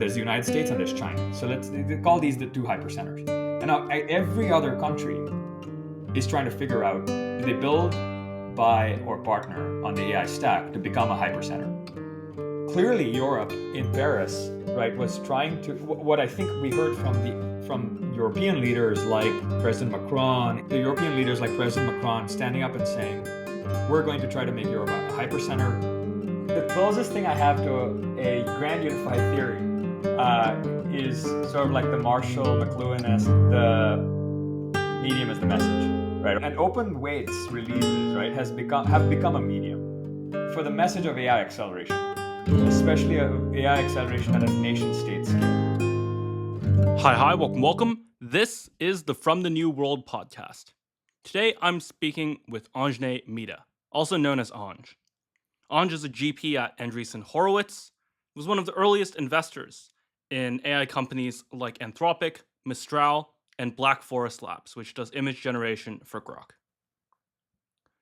There's the United States and there's China. So let's call these the two hypercenters. And now every other country is trying to figure out, do they build, buy, or partner on the AI stack to become a hypercenter? Clearly, Europe in Paris, right, was trying to. What I think we heard from European leaders like President Macron, the European leaders like President Macron standing up and saying, we're going to try to make Europe a hypercenter. The closest thing I have to a grand unified theory is sort of like the Marshall McLuhan-esque, the medium is the message, right? And open weights releases, right, have become a medium for the message of AI acceleration, especially AI acceleration at a nation state scale. Hi, welcome. This is the From the New World podcast. Today I'm speaking with Anjney Midha, also known as Anj. Anj is a GP at Andreessen Horowitz, was one of the earliest investors in AI companies like Anthropic, Mistral, and Black Forest Labs, which does image generation for Grok.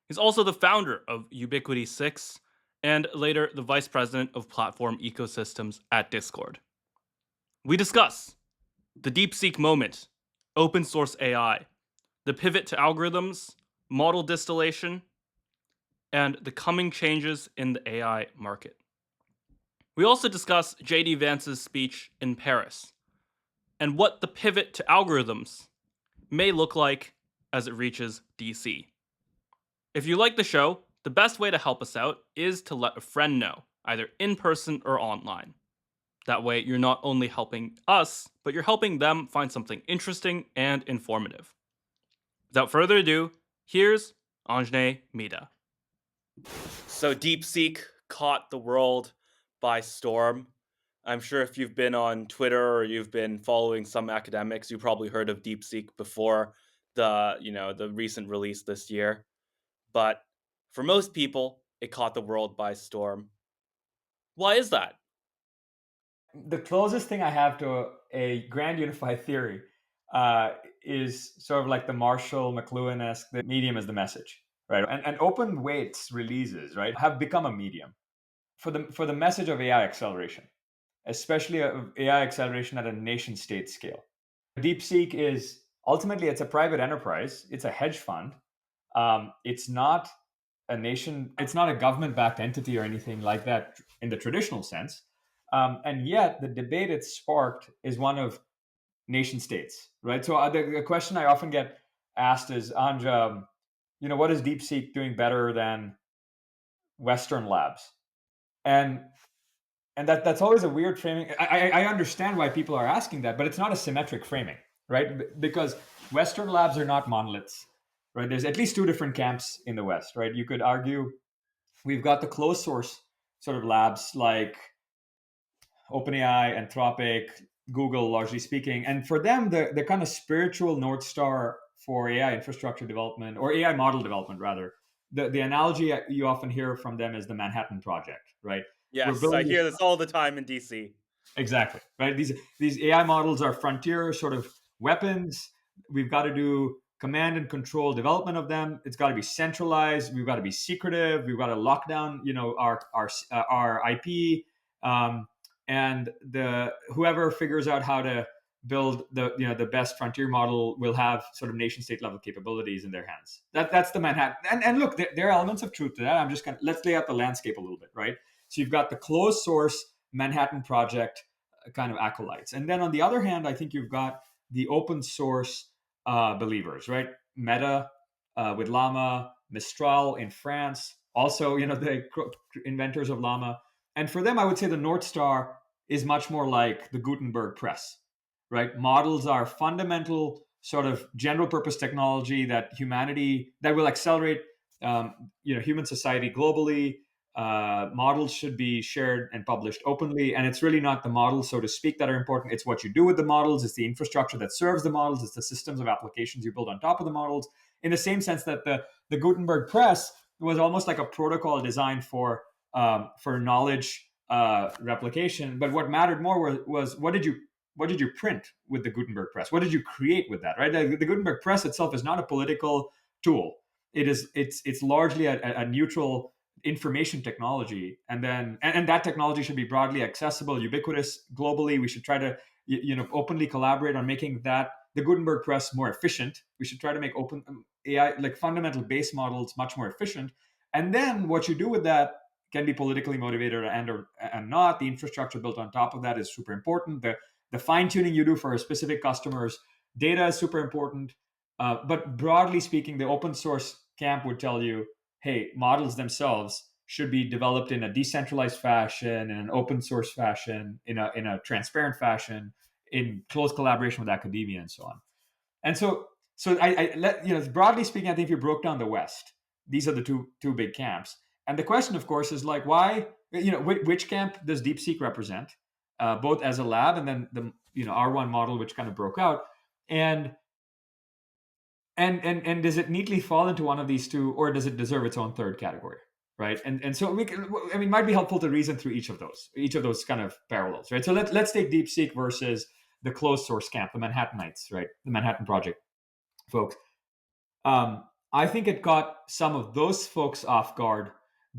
He's also the founder of Ubiquity 6 and later the vice president of platform ecosystems at Discord. We discuss the DeepSeek moment, open source AI, the pivot to algorithms, model distillation, and the coming changes in the AI market. We also discuss J.D. Vance's speech in Paris and what the pivot to algorithms may look like as it reaches DC. If you like the show, the best way to help us out is to let a friend know, either in person or online. That way, you're not only helping us, but you're helping them find something interesting and informative. Without further ado, here's Anjney Midha. So DeepSeek caught the world by storm. I'm sure if you've been on Twitter or you've been following some academics, you probably heard of DeepSeek before the recent release this year. But for most people, it caught the world by storm. Why is that? The closest thing I have to a grand unified theory is sort of like the Marshall McLuhan-esque, the medium is the message, right? And open weights releases, right, have become a medium for the message of AI acceleration, especially of AI acceleration at a nation state scale. DeepSeek is ultimately, it's a private enterprise. It's a hedge fund. It's not it's not a government-backed entity or anything like that in the traditional sense. And yet the debate it sparked is one of nation states, right? So the question I often get asked is, Anja, what is DeepSeek doing better than Western labs? And that's always a weird framing. I understand why people are asking that, but it's not a symmetric framing, right? Because Western labs are not monoliths, right? There's at least two different camps in the West, right? You could argue we've got the closed source sort of labs like OpenAI, Anthropic, Google, largely speaking. And for them, the kind of spiritual North Star for AI infrastructure development, or AI model development, rather, the analogy you often hear from them is the Manhattan Project, right? Yes, I hear this all the time in DC. Exactly, right? These AI models are frontier sort of weapons. We've got to do command and control development of them. It's got to be centralized. We've got to be secretive. We've got to lock down, our IP. And the whoever figures out how to build the best frontier model will have sort of nation state level capabilities in their hands. That's the Manhattan. And look, there are elements of truth to that. I'm just gonna let's lay out the landscape a little bit, right? So you've got the closed source Manhattan Project kind of acolytes, and then on the other hand, I think you've got the open source believers, right? Meta with Llama, Mistral in France, also the inventors of Llama. And for them, I would say the North Star is much more like the Gutenberg press, right? Models are fundamental sort of general purpose technology that will accelerate, human society globally. Models should be shared and published openly. And it's really not the models, so to speak, that are important. It's what you do with the models. It's the infrastructure that serves the models. It's the systems of applications you build on top of the models. In the same sense that the Gutenberg press was almost like a protocol designed for knowledge replication. But what mattered more was what did you print with the Gutenberg press? What did you create with that? Right? The Gutenberg press itself is not a political tool. It's largely a neutral information technology, and then and that technology should be broadly accessible, ubiquitous globally. We should try to openly collaborate on making that the Gutenberg press more efficient. We should try to make open AI, like fundamental base models, much more efficient. And then what you do with that can be politically motivated and not. The infrastructure built on top of that is super important. The fine tuning you do for specific customers, data is super important. But broadly speaking, the open source camp would tell you, hey, models themselves should be developed in a decentralized fashion, in an open source fashion, in a transparent fashion, in close collaboration with academia and so on. And so I let broadly speaking, I think if you broke down the West, these are the two big camps. And the question, of course, is like, why, which camp does DeepSeek represent, both as a lab and then the R1 model, which kind of broke out, and and does it neatly fall into one of these two, or does it deserve its own third category, right? And so we can, I mean, it might be helpful to reason through each of those kind of parallels, right? So let's take DeepSeek versus the closed source camp, the Manhattanites, right? The Manhattan Project folks. I think it caught some of those folks off guard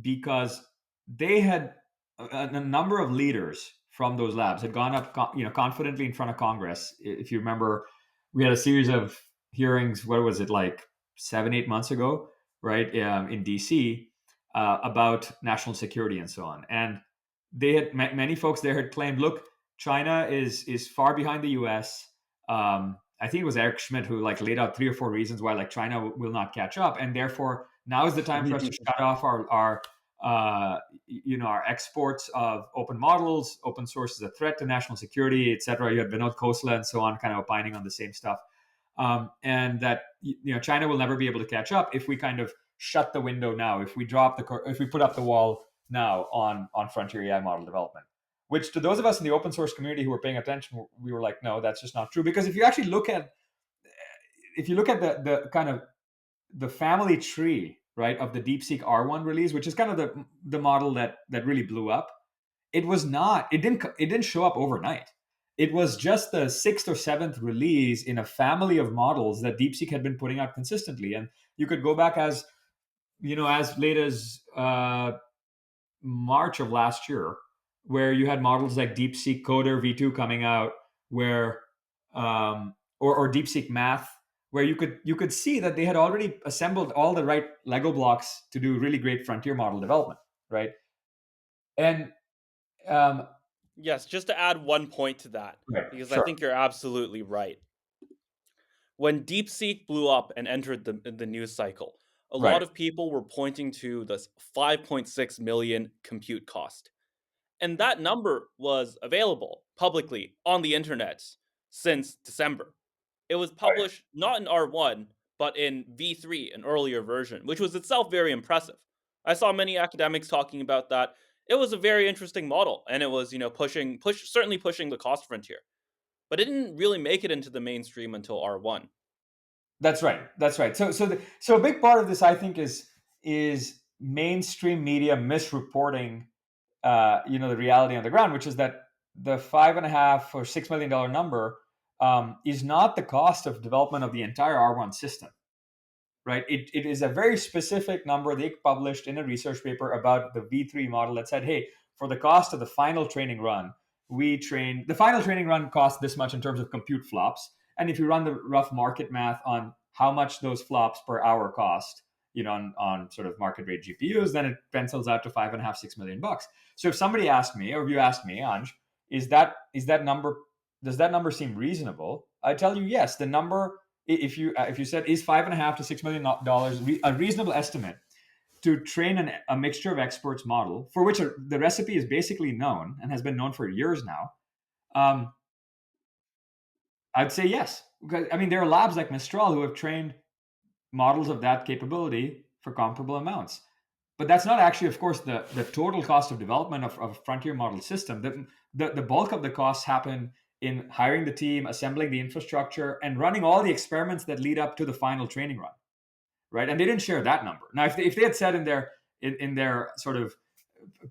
because they had a number of leaders from those labs had gone up, confidently in front of Congress. If you remember, we had a series of hearings. What was it, like 7-8 months ago, right, in DC, about national security and so on. And they had many folks there had claimed, look, China is far behind the U.S. I think it was Eric Schmidt who like laid out 3 or 4 reasons why like China will not catch up, and therefore now is the time for us to shut off our our exports of open models. Open source is a threat to national security, etc. You had Vinod Khosla and so on, kind of opining on the same stuff, and that China will never be able to catch up if we kind of shut the window now, if we put up the wall now on frontier AI model development. Which to those of us in the open source community who were paying attention, we were like, no, that's just not true. Because if you actually look at the kind of the family tree, right, of the DeepSeek R1 release, which is kind of the model that really blew up, it didn't show up overnight. It was just the 6th or 7th release in a family of models that DeepSeek had been putting out consistently. And you could go back as late as March of last year, where you had models like DeepSeek Coder V2 coming out, where or DeepSeek Math, where you could see that they had already assembled all the right Lego blocks to do really great frontier model development, right? And Yes, just to add one point to that, right, because I sure, think you're absolutely right. When DeepSeek blew up and entered the news cycle, a lot right, of people were pointing to the 5.6 million compute cost. And that number was available publicly on the internet since December. It was right. published not in R1, but in V3, an earlier version, which was itself very impressive. I saw many academics talking about that. It was a very interesting model, and it was, certainly pushing the cost frontier. But it didn't really make it into the mainstream until R1. That's right. That's right. So a big part of this, I think, is mainstream media misreporting, the reality on the ground, which is that the 5.5 or $6 million number is not the cost of development of the entire R1 system, right? It is a very specific number they published in a research paper about the V3 model that said, hey, for the cost of the final training run, the final training run costs this much in terms of compute flops. And if you run the rough market math on how much those flops per hour cost, on sort of market rate GPUs, then it pencils out to 5.5, $6 million. So if somebody asked me, or if you asked me, Anj, is that number, does that number seem reasonable? I tell you, yes. The number, if you said, is $5.5 to $6 million a reasonable estimate to train a mixture of experts model, for which the recipe is basically known and has been known for years now, I'd say yes. Because I mean, there are labs like Mistral who have trained models of that capability for comparable amounts. But that's not actually, of course, the total cost of development of a frontier model system. The bulk of the costs happen in hiring the team, assembling the infrastructure, and running all the experiments that lead up to the final training run, right? And they didn't share that number. Now, if they had said in their sort of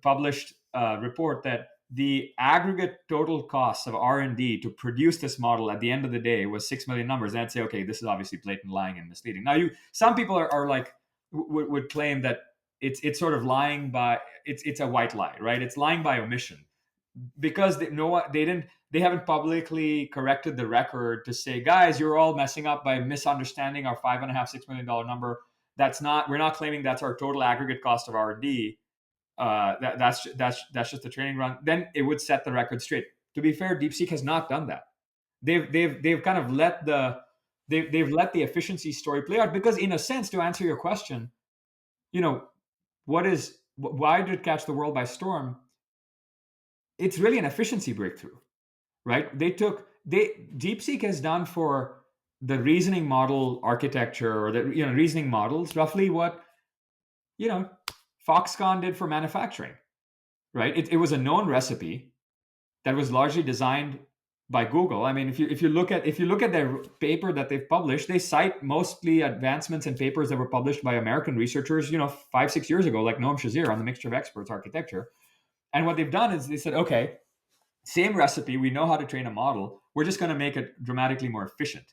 published report that the aggregate total costs of R&D to produce this model at the end of the day was 6 million numbers, and I'd say, okay, this is obviously blatant lying and misleading. Now, some people are like would claim that it's sort of lying by it's a white lie, right? It's lying by omission because they know what they haven't publicly corrected the record to say, guys, you're all messing up by misunderstanding our $5.5–6 million number. That's not, we're not claiming that's our total aggregate cost of R&D. That's just the training run. Then it would set the record straight. To be fair, DeepSeek has not done that. They've kind of let they've let the efficiency story play out because, in a sense, to answer your question, you know, why did it catch the world by storm? It's really an efficiency breakthrough, right? DeepSeek has done for the reasoning model architecture, or the reasoning models, roughly what you know Foxconn did for manufacturing, right? It was a known recipe that was largely designed by Google. I mean, if you look at their paper that they've published, they cite mostly advancements in papers that were published by American researchers, 5–6 years ago, like Noam Shazir on the mixture of experts architecture. And what they've done is they said, okay, same recipe, we know how to train a model. We're just going to make it dramatically more efficient,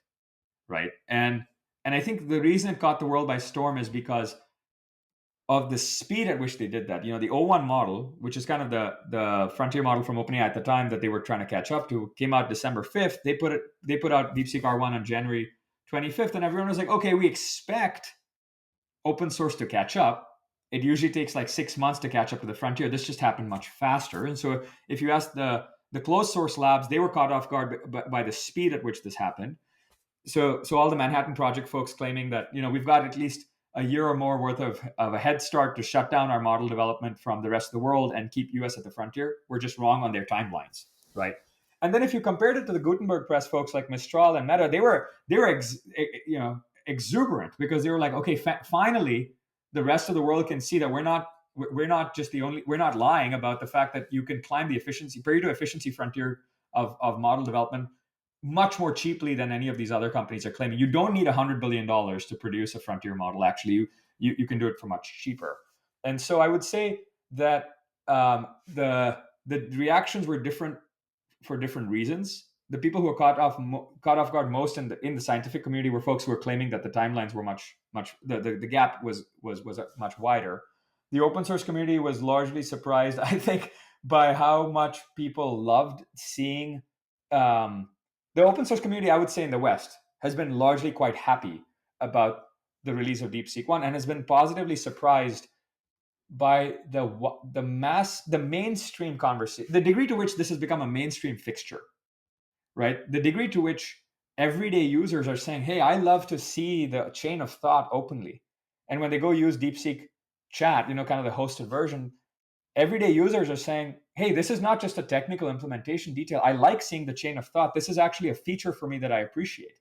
right? And I think the reason it caught the world by storm is because of the speed at which they did that. The O1 model, which is kind of the frontier model from OpenAI at the time that they were trying to catch up to, came out December 5th. They put out DeepSeek R1 on January 25th, and everyone was like, okay, we expect open source to catch up. It usually takes like 6 months to catch up to the frontier. This just happened much faster. And so if you ask the closed source labs, they were caught off guard by the speed at which this happened. So all the Manhattan Project folks claiming that we've got at least a year or more worth of a head start to shut down our model development from the rest of the world and keep US at the frontier, were just wrong on their timelines, right? And then if you compared it to the Gutenberg Press folks like Mistral and Meta, they were exuberant because they were like, okay, finally the rest of the world can see that we're not just we're not lying about the fact that you can climb the Pareto efficiency frontier of model development much more cheaply than any of these other companies are claiming. You don't need $100 billion to produce a frontier model. Actually, you can do it for much cheaper. And so I would say that the reactions were different for different reasons. The people who were caught off guard most in the scientific community were folks who were claiming that the timelines were much the gap was much wider. The open source community was largely surprised, I think, by how much people loved seeing the open source community, I would say, in the West has been largely quite happy about the release of DeepSeek 1 and has been positively surprised by the mainstream conversation, the degree to which this has become a mainstream fixture, right? The degree to which everyday users are saying, hey, I love to see the chain of thought openly. And when they go use DeepSeek chat, kind of the hosted version, everyday users are saying, hey, this is not just a technical implementation detail. I like seeing the chain of thought. This is actually a feature for me that I appreciate.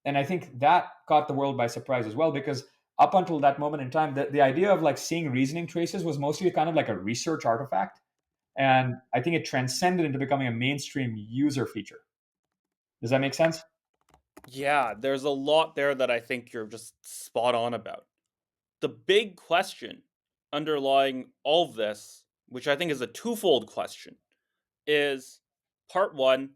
And I think that caught the world by surprise as well, because up until that moment in time, the idea of like seeing reasoning traces was mostly kind of like a research artifact. And I think it transcended into becoming a mainstream user feature. Does that make sense? Yeah, there's a lot there that I think you're just spot on about. The big question underlying all of this, which I think is a twofold question, is part one,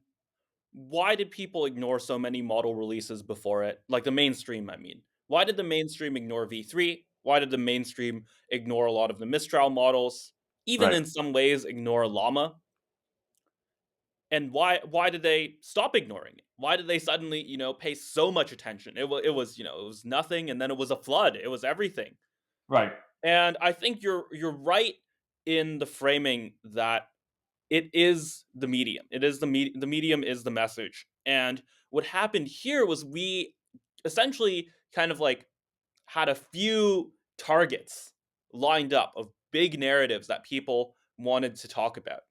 why did people ignore so many model releases before it? Like the mainstream, I mean. Why did the mainstream ignore V3? Why did the mainstream ignore a lot of the Mistral models? Even Right. in some ways ignore Llama? And why did they stop ignoring it? Why did they suddenly, pay so much attention? It was nothing, and then it was a flood. It was everything. Right. And I think you're right in the framing that it is the medium. It is the medium is the message. And what happened here was we essentially kind of like had a few targets lined up of big narratives that people wanted to talk about.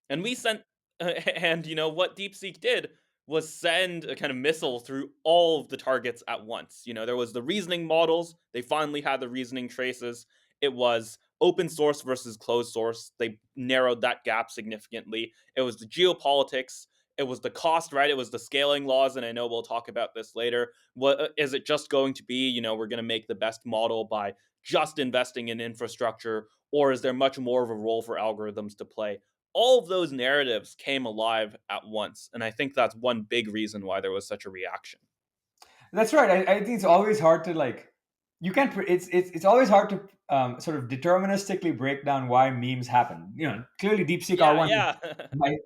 And we sent and what DeepSeek did was send a kind of missile through all of the targets at once. There was the reasoning models, they finally had the reasoning traces. It was open source versus closed source. They narrowed that gap significantly. It was the geopolitics, it was the cost, right? It was the scaling laws, and I know we'll talk about this later. What is it just going to be, we're going to make the best model by just investing in infrastructure, or is there much more of a role for algorithms to play? All of those narratives came alive at once. And I think that's one big reason why there was such a reaction. That's right. I think it's always hard to like you can't. It's always hard to sort of deterministically break down why memes happen. Clearly, DeepSeek Yeah, R1, yeah. my,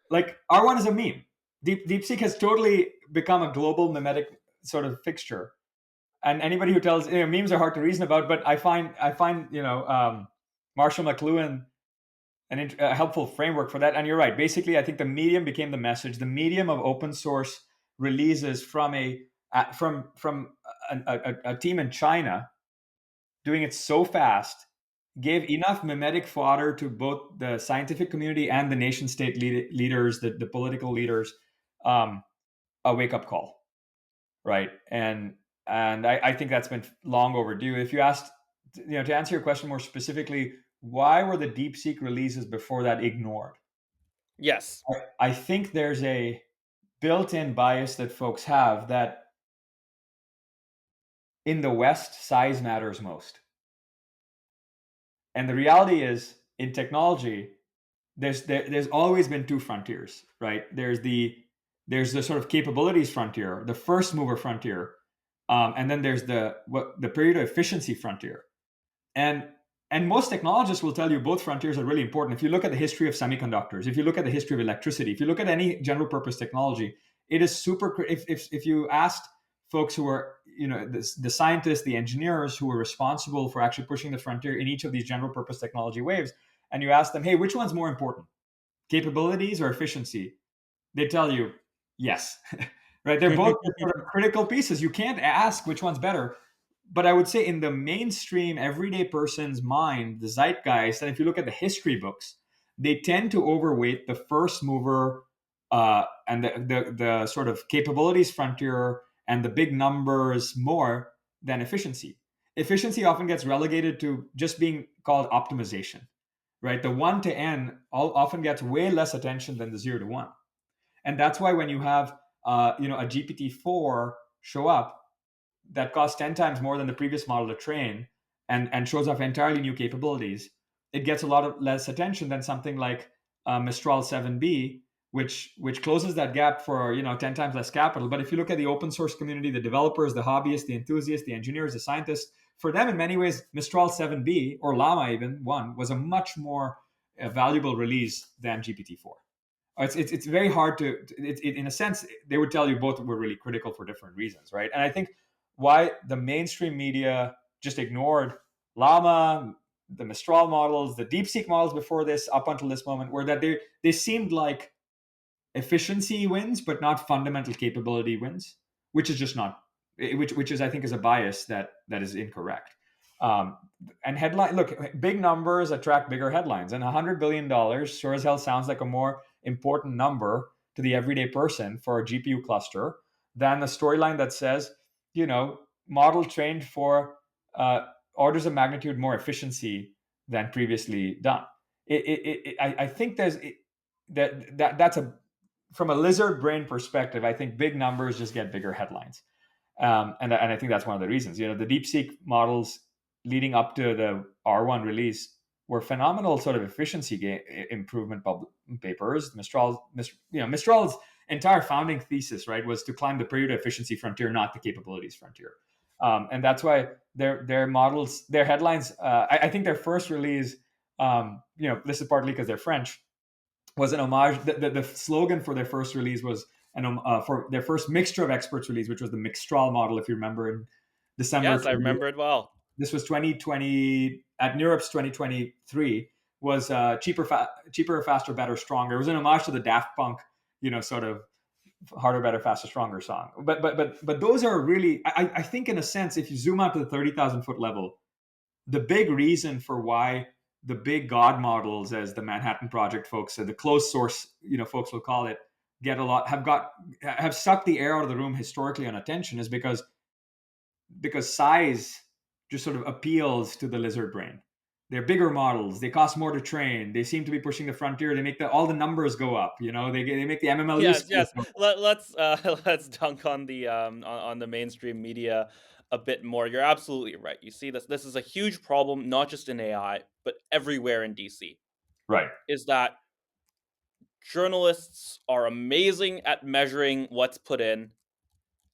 like R1 is a meme. DeepSeek has totally become a global mimetic sort of fixture. And anybody who tells memes are hard to reason about, but I find Marshall McLuhan a helpful framework for that. And you're right. Basically, I think the medium became the message. The medium of open source releases from a team in China doing it so fast gave enough mimetic fodder to both the scientific community and the nation state leaders, the political leaders, um, a wake up call, right? And I think that's been long overdue. If you asked, to answer your question more specifically, why were the DeepSeek releases before that ignored? Yes. I think there's a built-in bias that folks have that in the West, size matters most. And the reality is, in technology, there's always been two frontiers, right? There's the sort of capabilities frontier, the first mover frontier, and then there's the period of efficiency frontier. And and most technologists will tell you both frontiers are really important. If you look at the history of semiconductors, if you look at the history of electricity, if you look at any general purpose technology, it is super. If you asked folks who are the scientists, the engineers who were responsible for actually pushing the frontier in each of these general purpose technology waves, and you ask them, hey, which one's more important, capabilities or efficiency? They tell you yes. Right, they're both sort of critical pieces. You can't ask which one's better. But I would say in the mainstream everyday person's mind, the zeitgeist, and if you look at the history books, they tend to overweight the first mover and the sort of capabilities frontier and the big numbers more than efficiency. Efficiency often gets relegated to just being called optimization, right? The 1 to n often gets way less attention than the 0 to 1. And that's why when you have a GPT-4 show up that costs 10 times more than the previous model to train and shows off entirely new capabilities, it gets a lot of less attention than something like Mistral 7B, which closes that gap for 10 times less capital. But if you look at the open source community, the developers, the hobbyists, the enthusiasts, the engineers, the scientists, for them in many ways, Mistral 7B or Llama even one was a much more valuable release than GPT-4. It's very hard to in a sense they would tell you both were really critical for different reasons, right? And I think why the mainstream media just ignored Llama, the Mistral models, the DeepSeek models before this, up until this moment, were that they seemed like efficiency wins, but not fundamental capability wins, which is just not which is I think is a bias that is incorrect. Um, and headline look, big numbers attract bigger headlines, and $100 billion sure as hell sounds like a more important number to the everyday person for a GPU cluster than the storyline that says, model trained for orders of magnitude more efficiency than previously done. I think that's a from a lizard brain perspective. I think big numbers just get bigger headlines. And I think that's one of the reasons. The DeepSeek models leading up to the R1 release were phenomenal sort of efficiency improvement papers. Mistral's entire founding thesis, right, was to climb the period efficiency frontier, not the capabilities frontier. And that's why their models, their headlines. I think their first release, this is partly because they're French, was an homage. The slogan for their first release was for their first mixture of experts release, which was the Mixtral model, if you remember, in December Yes, I 20. remember it well. This was 2020 at Europe's 2023 was cheaper, faster, better, stronger. It was an homage to the Daft Punk, sort of harder, better, faster, stronger song. But those are really, I think, in a sense, if you zoom out to the 30,000 foot level, the big reason for why the big god models, as the Manhattan Project folks, the closed source, folks will call it, have sucked the air out of the room historically on attention is because size just sort of appeals to the lizard brain. They're bigger models. They cost more to train. They seem to be pushing the frontier. They make all the numbers go up. They make the MMLU Yes, scores yes. go. Let's dunk on the on the mainstream media a bit more. You're absolutely right. You see this is a huge problem, not just in AI, but everywhere in DC. Right. Is that journalists are amazing at measuring what's put in.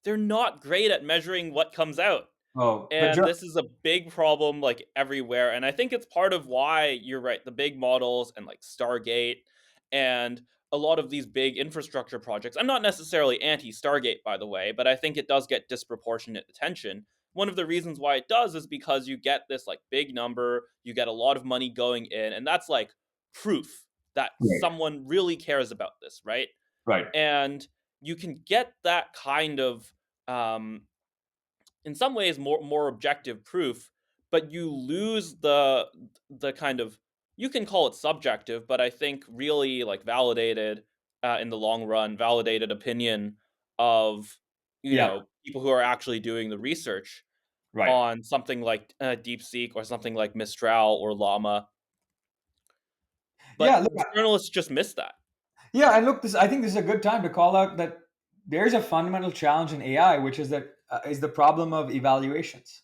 They're not great at measuring what comes out. Oh, but And this is a big problem like everywhere. And I think it's part of why you're right. The big models and like Stargate and a lot of these big infrastructure projects. I'm not necessarily anti Stargate, by the way, but I think it does get disproportionate attention. One of the reasons why it does is because you get this like big number, you get a lot of money going in, and that's like proof that right, someone really cares about this, right? right. And you can get that kind of um, in some ways more objective proof, but you lose the kind of, you can call it subjective, but I think really like validated in the long run, validated opinion of Yeah, people who are actually doing the research right. on something like DeepSeek or something like Mistral or Llama. Yeah, But look, journalists just miss that. yeah, and look, this I think this is a good time to call out that there's a fundamental challenge in AI, which is that is the problem of evaluations,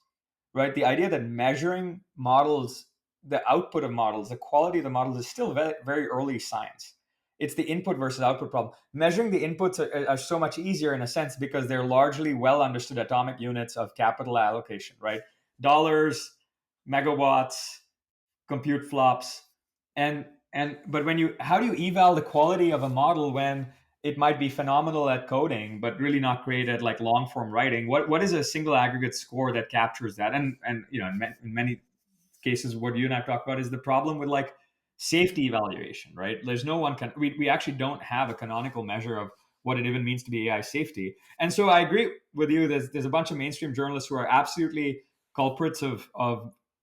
right? The idea that measuring models, the output of models, the quality of the models is still very, very early science. It's the input versus output problem. Measuring the inputs are so much easier in a sense because they're largely well understood atomic units of capital allocation, right? Dollars, megawatts, compute flops, and but when you how do you eval the quality of a model when it might be phenomenal at coding but really not great at like long form writing? What is a single aggregate score that captures that? And you know, in many cases, what you and I talked about is the problem with like safety evaluation, right? There's no one can we actually don't have a canonical measure of what it even means to be AI safety. And so I agree with you. There's a bunch of mainstream journalists who are absolutely culprits of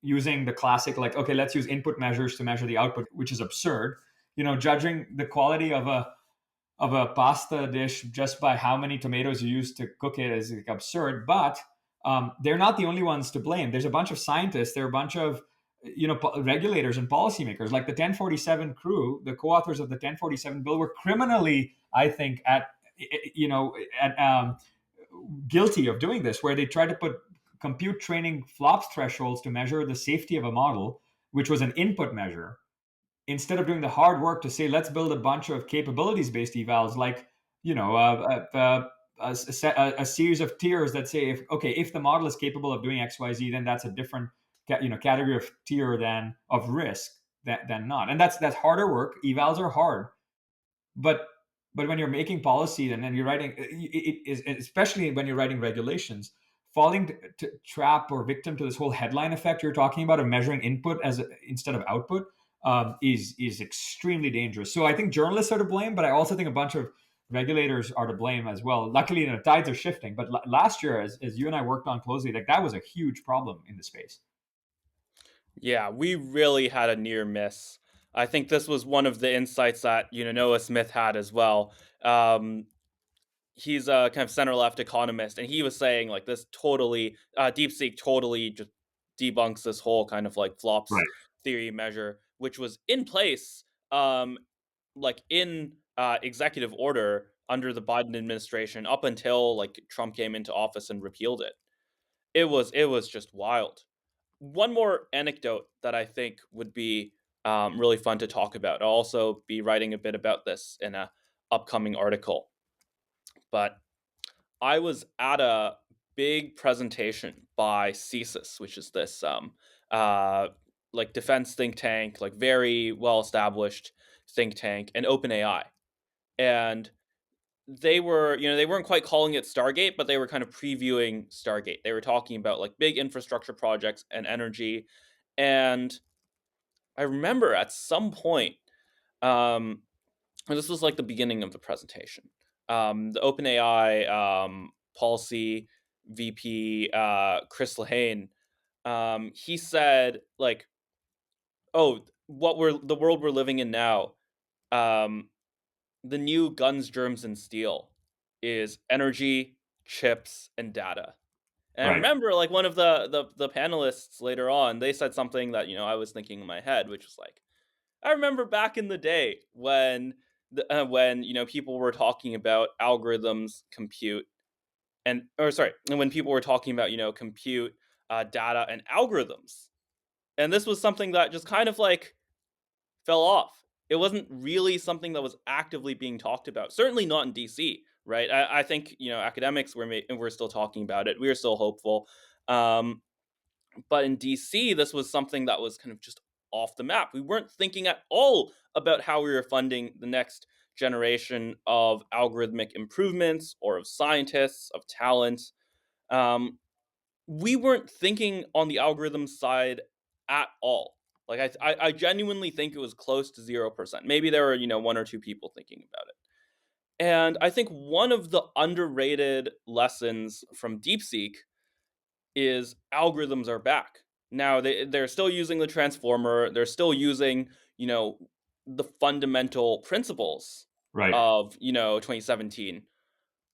using the classic like, okay, let's use input measures to measure the output, which is absurd. You know, judging the quality of a pasta dish just by how many tomatoes you use to cook it is like absurd. But they're not the only ones to blame. There's a bunch of scientists. There are a bunch of regulators and policymakers, like the 1047 crew, the co-authors of the 1047 bill, were criminally, I think, at you know at guilty of doing this, where they tried to put compute training flops thresholds to measure the safety of a model, which was an input measure, instead of doing the hard work to say, let's build a bunch of capabilities based evals, like you know a series of tiers that say, if okay, if the model is capable of doing XYZ, then that's a different category of tier than of risk than not. And that's harder work. Evals are hard, but when you're making policy and then you're writing it is, especially when you're writing regulations, falling to trap or victim to this whole headline effect you're talking about of measuring input instead of output, is extremely dangerous. So I think journalists are to blame, but I also think a bunch of regulators are to blame as well. Luckily, the tides are shifting, but last year, as you and I worked on closely, like that was a huge problem in the space. Yeah, we really had a near miss. I think this was one of the insights that Noah Smith had as well. Um, he's a kind of center left economist, and he was saying like this totally DeepSeek totally just debunks this whole kind of like flops Right. theory measure, which was in place um, like in executive order under the Biden administration up until like Trump came into office and repealed it. It was just wild. One more anecdote that I think would be really fun to talk about. I'll also be writing a bit about this in a upcoming article. But I was at a big presentation by CSIS, which is this uh, like defense think tank, like very well established think tank, and OpenAI. And they weren't quite calling it Stargate, but they were kind of previewing Stargate. They were talking about like big infrastructure projects and energy. And I remember at some point, um, and this was like the beginning of the presentation, the OpenAI policy VP, Chris Lahane, he said like, "Oh, the world we're living in now. Um, the new guns, germs, and steel is energy, chips, and data." And I Right. remember like one of the panelists later on, they said something that I was thinking in my head, which was like, I remember back in the day when people were talking about algorithms, compute, and when people were talking about compute, data, and algorithms, and this was something that just kind of like fell off. It wasn't really something that was actively being talked about. Certainly not in DC, right? I think academics were still talking about it. We were still hopeful. Um, but in DC, this was something that was kind of just off the map. We weren't thinking at all about how we were funding the next generation of algorithmic improvements or of scientists, of talent. Um, we weren't thinking on the algorithm side at all. Like I genuinely think it was close to 0%. Maybe there were one or two people thinking about it. And I think one of the underrated lessons from DeepSeek is algorithms are back. Now they're still using the transformer. They're still using you know the fundamental principles Right. of 2017,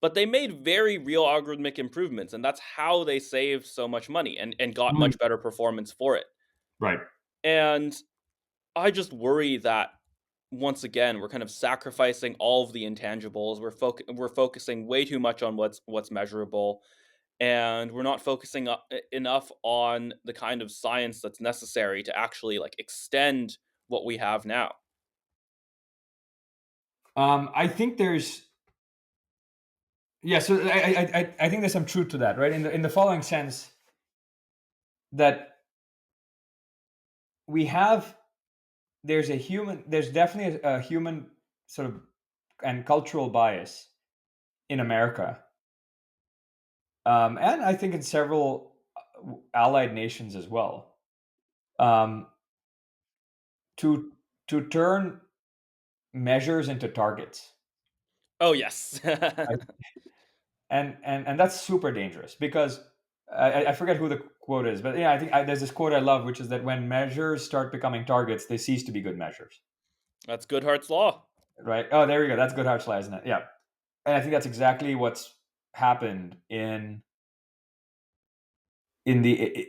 but they made very real algorithmic improvements, and that's how they saved so much money and got Mm, much better performance for it. right. And I just worry that once again we're kind of sacrificing all of the intangibles. We're focusing way too much on what's measurable, and we're not focusing enough on the kind of science that's necessary to actually like extend what we have now. I think there's yeah. So I think there's some truth to that, right? In the following sense that we have there's definitely a human sort of and cultural bias in America, and I think in several allied nations as well, um, to turn measures into targets. Oh yes. Right? And that's super dangerous because I forget who the quote is, but yeah, I think there's this quote I love, which is that when measures start becoming targets, they cease to be good measures. That's Goodhart's law. Right? Oh, there we go. That's Goodhart's law, isn't it? Yeah, and I think that's exactly what's happened in the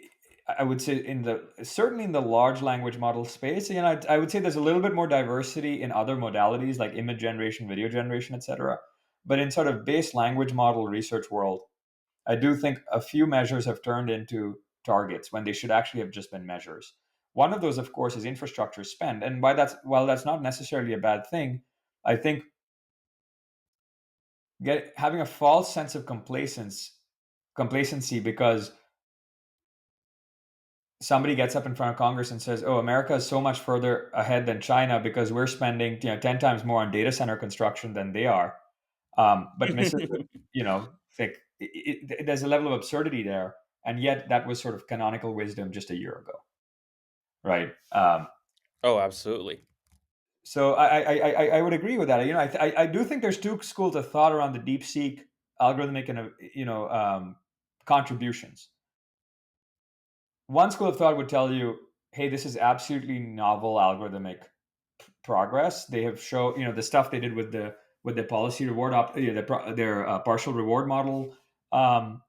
I would say in the certainly in the large language model space. I would say there's a little bit more diversity in other modalities like image generation, video generation, etc. But in sort of base language model research world, I do think a few measures have turned into targets when they should actually have just been measures. One of those, of course, is infrastructure spend, and while that's not necessarily a bad thing, I think having a false sense of complacency because somebody gets up in front of Congress and says, "Oh, America is so much further ahead than China because we're spending 10 times more on data center construction than they are," but misses like there's a level of absurdity there, and yet that was sort of canonical wisdom just a year ago, right? Oh, absolutely. So I would agree with that. I do think there's two schools of thought around the DeepSeek algorithmic and contributions. One school of thought would tell you, hey, this is absolutely novel algorithmic progress. They have shown, the stuff they did with the policy reward their partial reward model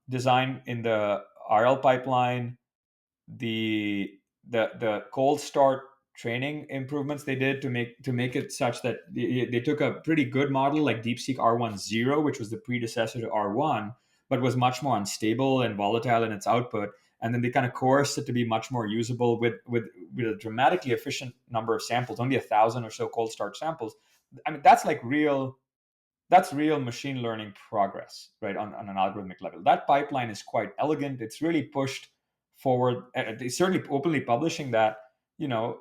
design in the RL pipeline, the the cold start training improvements they did to make it such that they took a pretty good model like DeepSeek R10, which was the predecessor to R1, but was much more unstable and volatile in its output. And then they kind of coerced it to be much more usable with a dramatically efficient number of samples, only 1,000 or so cold start samples. I mean, that's real machine learning progress, right? On an algorithmic level, that pipeline is quite elegant. It's really pushed forward. They certainly openly publishing that, you know,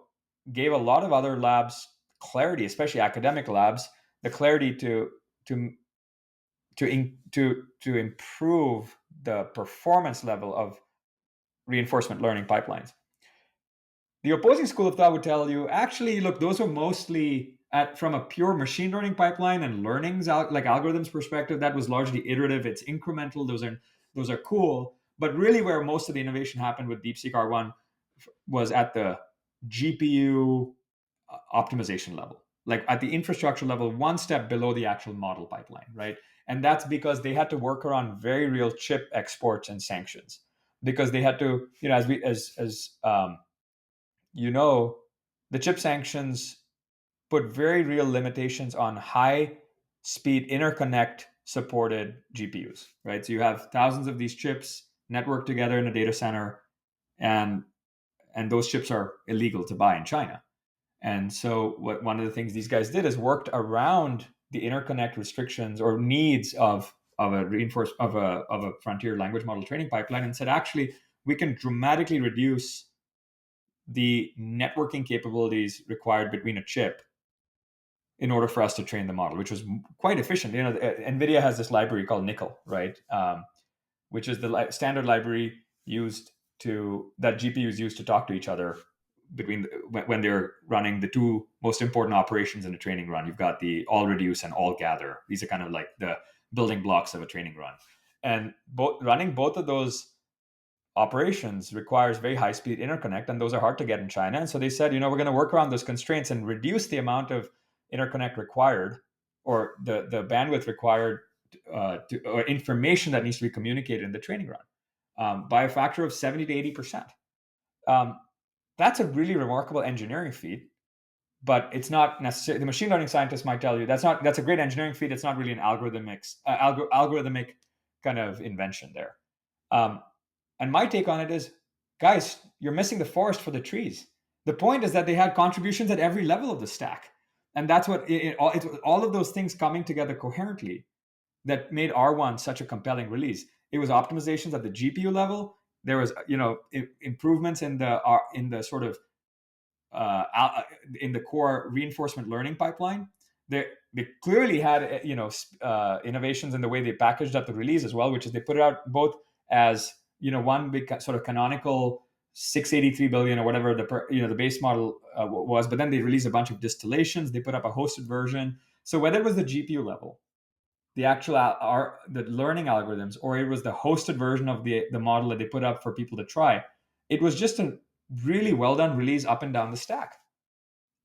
gave a lot of other labs clarity, especially academic labs, the clarity to to improve the performance level of reinforcement learning pipelines. The opposing school of thought would tell you, actually, look, those are mostly from a pure machine learning pipeline and learnings like algorithms perspective. That was largely iterative. It's incremental. Those are cool. But really, where most of the innovation happened with DeepSeek R1 was at the GPU optimization level, like at the infrastructure level, one step below the actual model pipeline, right? And that's because they had to work around very real chip exports and sanctions, because they had to, as we as you know, the chip sanctions put very real limitations on high speed interconnect supported GPUs, right? So you have thousands of these chips networked together in a data center, and those chips are illegal to buy in China. And so one of the things these guys did is worked around the interconnect restrictions or needs of a reinforced of a frontier language model training pipeline and said, actually, we can dramatically reduce the networking capabilities required between a chip in order for us to train the model, which was quite efficient. NVIDIA has this library called Nickel, right? Which is the standard library used to that GPUs use to talk to each other when they're running the two most important operations in a training run. You've got the all reduce and all gather. These are kind of like the building blocks of a training run, and running both of those operations requires very high speed interconnect, and those are hard to get in China. And so they said, we're going to work around those constraints and reduce the amount of interconnect required, or the bandwidth required, or information that needs to be communicated in the training run, by a factor of 70 to 80%. That's a really remarkable engineering feat, but it's not necessarily. The machine learning scientists might tell you that's a great engineering feat. It's not really an algorithmic kind of invention there. Um, and my take on it is, guys, you're missing the forest for the trees. The point is that they had contributions at every level of the stack, and that's what it's all of those things coming together coherently that made R1 such a compelling release. It was optimizations at the GPU level. There was, improvements in the sort of in the core reinforcement learning pipeline. They clearly had innovations in the way they packaged up the release as well, which is they put it out both as one big sort of canonical 683 billion or whatever the base model was, but then they released a bunch of distillations. They put up a hosted version. So whether it was the GPU level, the actual the learning algorithms, or it was the hosted version of the model that they put up for people to try, it was just a really well done release up and down the stack.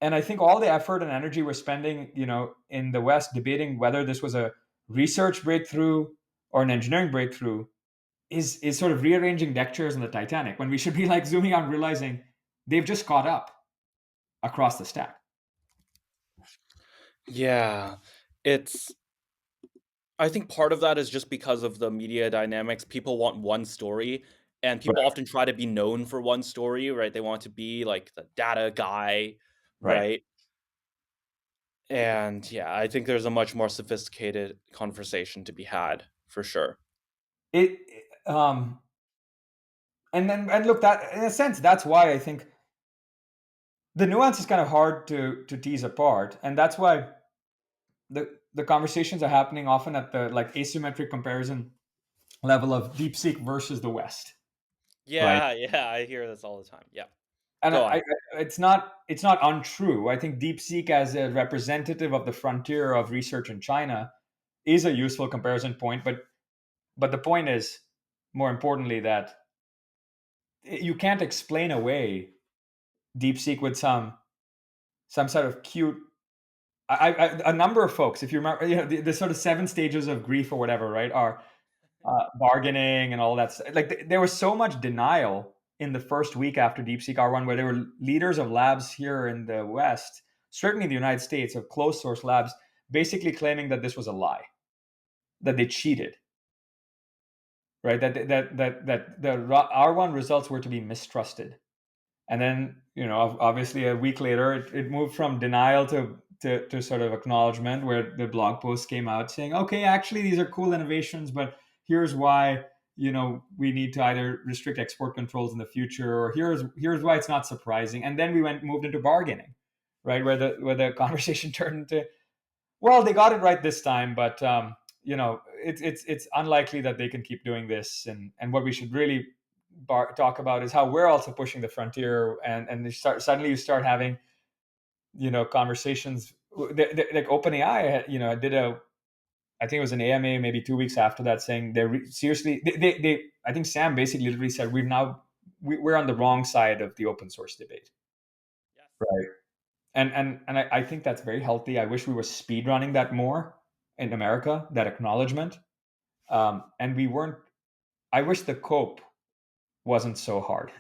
And I think all the effort and energy we're spending, in the West debating whether this was a research breakthrough or an engineering breakthrough is sort of rearranging deck chairs in the Titanic, when we should be like zooming out and realizing they've just caught up across the stack. Yeah, it's. I think part of that is just because of the media dynamics. People want one story, and people Right. often try to be known for one story, right? They want to be like the data guy, Right. right? And yeah, I think there's a much more sophisticated conversation to be had for sure. It and look, that in a sense that's why I think the nuance is kind of hard to tease apart, and that's why the conversations are happening often at the like asymmetric comparison level of DeepSeek versus the West, right? Yeah, yeah, I hear this all the time. Yeah. And Go on. it's not untrue. I think DeepSeek as a representative of the frontier of research in China is a useful comparison point, but the point is, more importantly, that you can't explain away DeepSeek with some sort of cute. A number of folks, if you remember, the sort of 7 stages of grief or whatever, right, are bargaining and all that. Like there was so much denial in the first week after DeepSeek R1, where there were leaders of labs here in the West, certainly in the United States, of closed source labs, basically claiming that this was a lie, that they cheated, right? That the R1 results were to be mistrusted. And then, obviously a week later, it moved from denial to sort of acknowledgement, where the blog post came out saying, okay, actually these are cool innovations, but here's why, we need to either restrict export controls in the future, or here's why it's not surprising. And then we moved into bargaining, right, where the conversation turned into, well, they got it right this time, but it's unlikely that they can keep doing this. And what we should really talk about is how we're also pushing the frontier, and suddenly you start having conversations. Like OpenAI, did I think it was an AMA maybe 2 weeks after that, saying seriously, I think Sam basically literally said, we're on the wrong side of the open source debate, Yes. right? And I think that's very healthy. I wish we were speed running that more in America, that acknowledgement. And we weren't. I wish the cope wasn't so hard.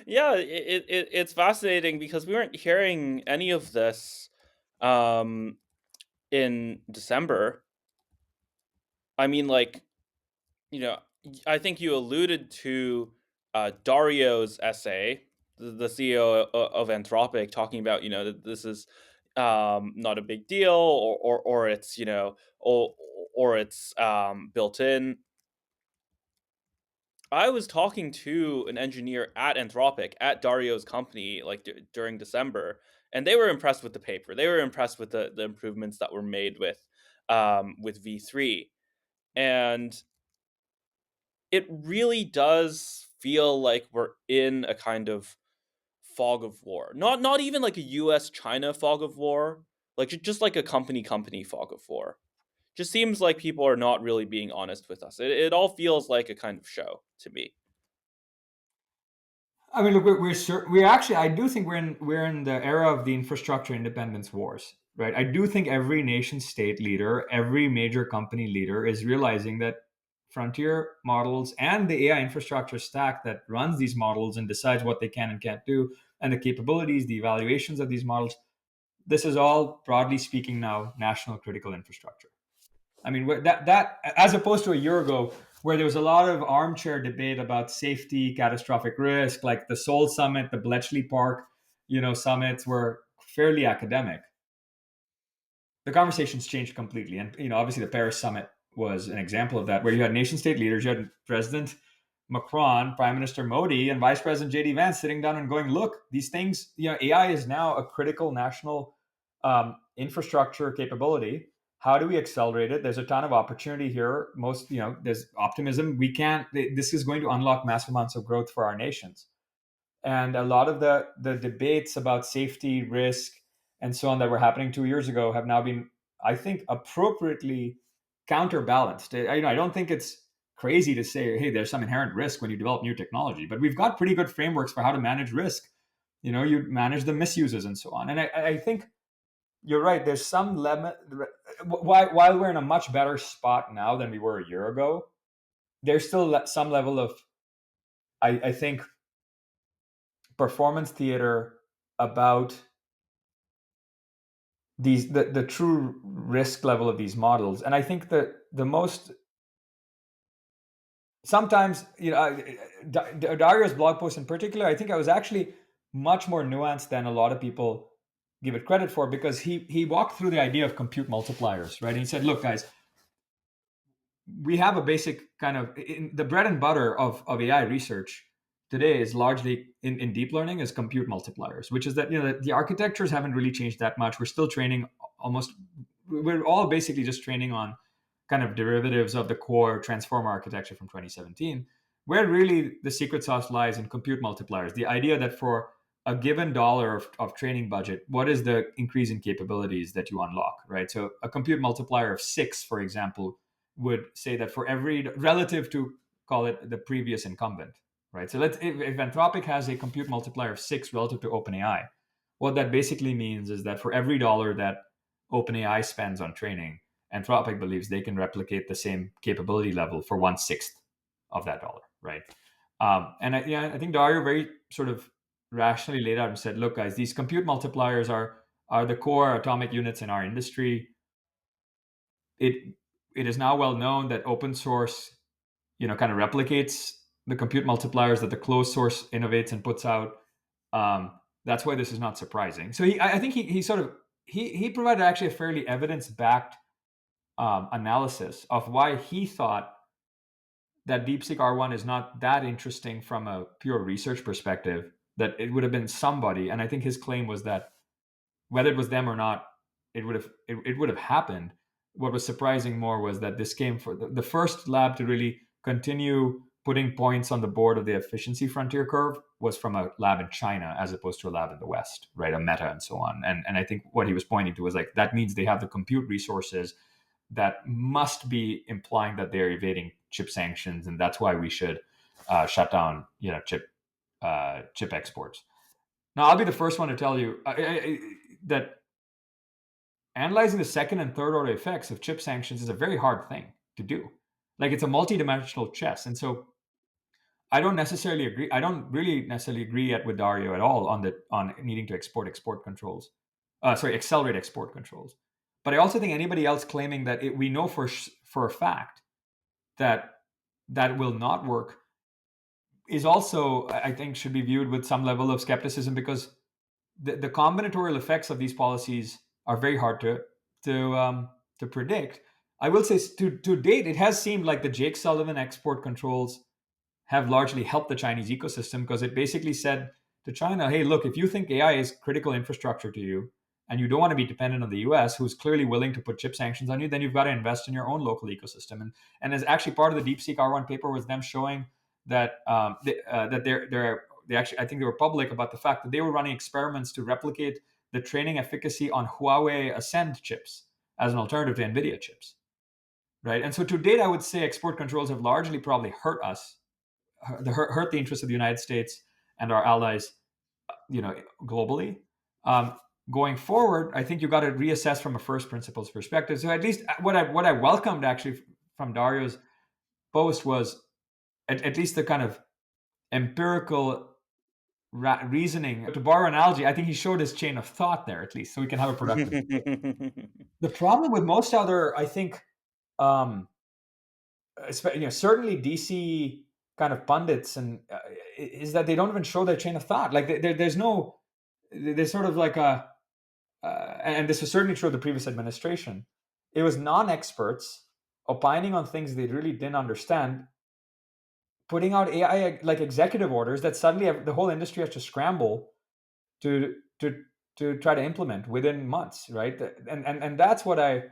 Yeah, it's fascinating because we weren't hearing any of this um in December. I mean, like, I think you alluded to Dario's essay, the CEO of Anthropic, talking about that this is not a big deal, or it's or it's built in. I was talking to an engineer at Anthropic, at Dario's company, like during December, and they were impressed with the paper. They were impressed with the improvements that were made with V3, and it really does feel like we're in a kind of fog of war. Not even like a U.S. China fog of war, like just like a company fog of war. Just seems like people are not really being honest with us. It all feels like a kind of show to me. I mean, look, we're actually. I do think we're in the era of the infrastructure independence wars, right? I do think every nation state leader, every major company leader, is realizing that frontier models and the AI infrastructure stack that runs these models and decides what they can and can't do, and the capabilities, the evaluations of these models. This is all, broadly speaking, now national critical infrastructure. I mean, that as opposed to a year ago, where there was a lot of armchair debate about safety, catastrophic risk, like the Seoul summit, the Bletchley Park, summits were fairly academic. The conversations changed completely, and obviously the Paris summit was an example of that, where you had nation state leaders, you had President Macron, Prime Minister Modi, and Vice President JD Vance sitting down and going, "Look, these things. AI is now a critical national infrastructure capability. How do we accelerate it? There's a ton of opportunity here. There's optimism. We can't. This is going to unlock massive amounts of growth for our nations." And a lot of the debates about safety, risk, and so on that were happening 2 years ago have now been, I think, appropriately counterbalanced. I don't think it's crazy to say, hey, there's some inherent risk when you develop new technology, but we've got pretty good frameworks for how to manage risk. You manage the misuses and so on. And I think you're right. There's some lemon. While we're in a much better spot now than we were a year ago, there's still some level of, I think, performance theater about the true risk level of these models. And I think that the most sometimes, Dario's blog post in particular, I think I was actually much more nuanced than a lot of people give it credit for, because he walked through the idea of compute multipliers, right? And he said, look, guys, we have a basic kind of the bread and butter of AI research today is largely in deep learning is compute multipliers, which is that the architectures haven't really changed that much. We're still training almost we're all basically just training on kind of derivatives of the core transformer architecture from 2017, where really the secret sauce lies in compute multipliers. The idea that for a given dollar of training budget, what is the increase in capabilities that you unlock, right? So a compute multiplier of 6, for example, would say that for every relative to, call it, the previous incumbent, right? So if Anthropic has a compute multiplier of 6 relative to OpenAI, what that basically means is that for every dollar that OpenAI spends on training, Anthropic believes they can replicate the same capability level for 1/6 of that dollar, right? I think Dario very sort of rationally laid out and said, "Look, guys, these compute multipliers are the core atomic units in our industry. It it is now well known that open source, kind of replicates the compute multipliers that the closed source innovates and puts out. That's why this is not surprising." So I think he sort of he provided actually a fairly evidence backed analysis of why he thought that DeepSeek R1 is not that interesting from a pure research perspective. That it would have been somebody, and I think his claim was that whether it was them or not, it would have happened. What was surprising more was that this came for the first lab to really continue putting points on the board of the efficiency frontier curve was from a lab in China as opposed to a lab in the West, right? A Meta and so on. And I think what he was pointing to was like that means they have the compute resources that must be implying that they're evading chip sanctions, and that's why we should shut down, chip exports. Now, I'll be the first one to tell you that analyzing the second and third order effects of chip sanctions is a very hard thing to do. Like it's a multi-dimensional chess, and so I don't necessarily agree. I don't really necessarily agree yet with Dario at all on needing to export controls. Accelerate export controls. But I also think anybody else claiming that we know for a fact that that will not work is also, I think, should be viewed with some level of skepticism, because the combinatorial effects of these policies are very hard to predict. I will say to date, it has seemed like the Jake Sullivan export controls have largely helped the Chinese ecosystem because it basically said to China, hey, look, if you think AI is critical infrastructure to you and you don't want to be dependent on the US, who's clearly willing to put chip sanctions on you, then you've got to invest in your own local ecosystem. And as actually part of the DeepSeek R1 paper was them showing that that they actually, I think they were public about the fact that they were running experiments to replicate the training efficacy on Huawei Ascend chips as an alternative to NVIDIA chips, right? And so to date, I would say export controls have largely probably hurt us, hurt the interests of the United States and our allies, globally. Um, Going forward, I think you got to reassess from a first principles perspective. So at least what I welcomed actually from Dario's post was at least the kind of empirical reasoning. To borrow an analogy, I think he showed his chain of thought there at least, so we can have a productive debate. The problem with most other, I think, um, certainly DC kind of pundits and is that they don't even show their chain of thought. Like there's no, there's sort of like a, and this was certainly true of the previous administration. It was non-experts opining on things they really didn't understand, putting out AI like executive orders that suddenly the whole industry has to scramble to to try to implement within months, right? And that's what I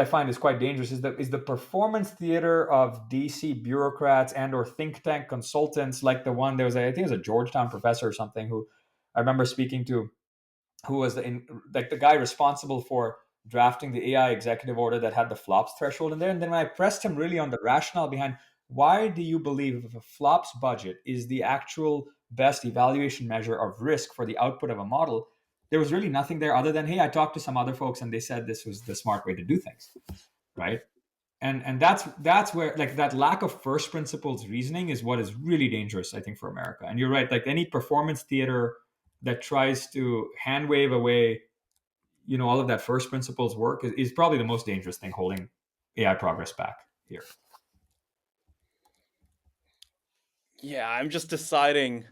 find is quite dangerous is the performance theater of DC bureaucrats and or think tank consultants like the one there was I think it was a Georgetown professor or something who I remember speaking to, who was like the guy responsible for drafting the AI executive order that had the flops threshold in there. And then when I pressed him really on the rationale behind why do you believe if a flops budget is the actual best evaluation measure of risk for the output of a model, there was really nothing there other than, hey, I talked to some other folks and they said this was the smart way to do things, right? And that's where like that lack of first principles reasoning is what is really dangerous, I think, for America. And you're right, like any performance theater that tries to hand wave away, all of that first principles work is probably the most dangerous thing holding AI progress back here. Yeah, I'm just deciding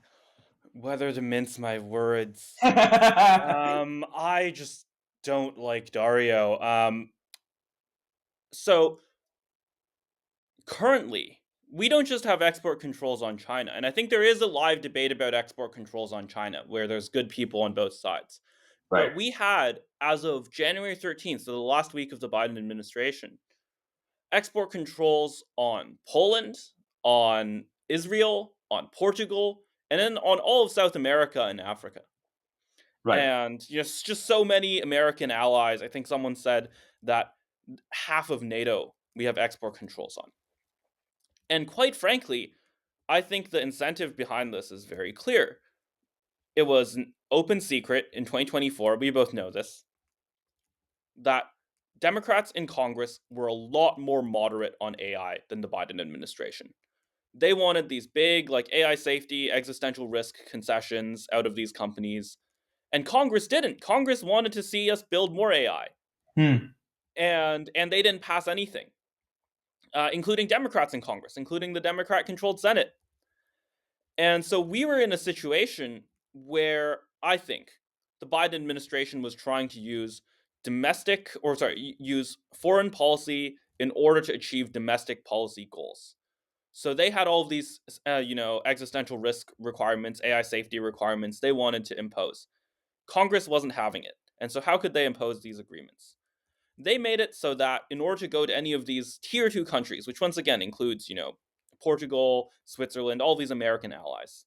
whether to mince my words. I just don't like Dario. So currently, we don't just have export controls on China, and I think there is a live debate about export controls on China where there's good people on both sides. Right, But we had, as of January 13th, so the last week of the Biden administration, export controls on Poland, on Israel, on Portugal, and then on all of South America and Africa. right, And just so many American allies. I think someone said that half of NATO we have export controls on. And quite frankly, I think the incentive behind this is very clear. It was an open secret in 2024, we both know this, that Democrats in Congress were a lot more moderate on AI than the Biden administration. They wanted these big, like AI safety, existential risk concessions out of these companies. And Congress didn't. Congress wanted to see us build more AI. hmm. And they didn't pass anything, including Democrats in Congress, including the Democrat controlled Senate. And so we were in a situation where I think the Biden administration was trying to use use foreign policy in order to achieve domestic policy goals. So they had all of these, existential risk requirements, AI safety requirements they wanted to impose. Congress wasn't having it. And so how could they impose these agreements? They made it so that in order to go to any of these tier 2 countries, which once again includes, Portugal, Switzerland, all these American allies,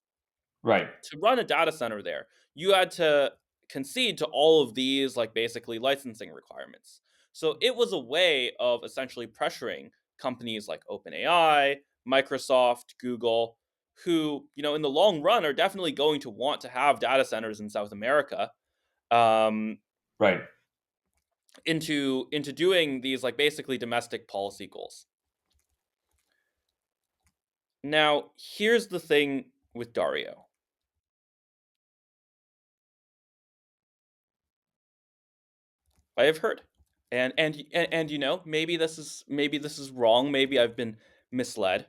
Right, to run a data center there, you had to concede to all of these, like basically licensing requirements. So it was a way of essentially pressuring companies like OpenAI, Microsoft, Google, who, in the long run are definitely going to want to have data centers in South America, um, right. into doing these like basically domestic policy goals. Now, here's the thing with Dario. I have heard, and maybe this is wrong. Maybe I've been misled,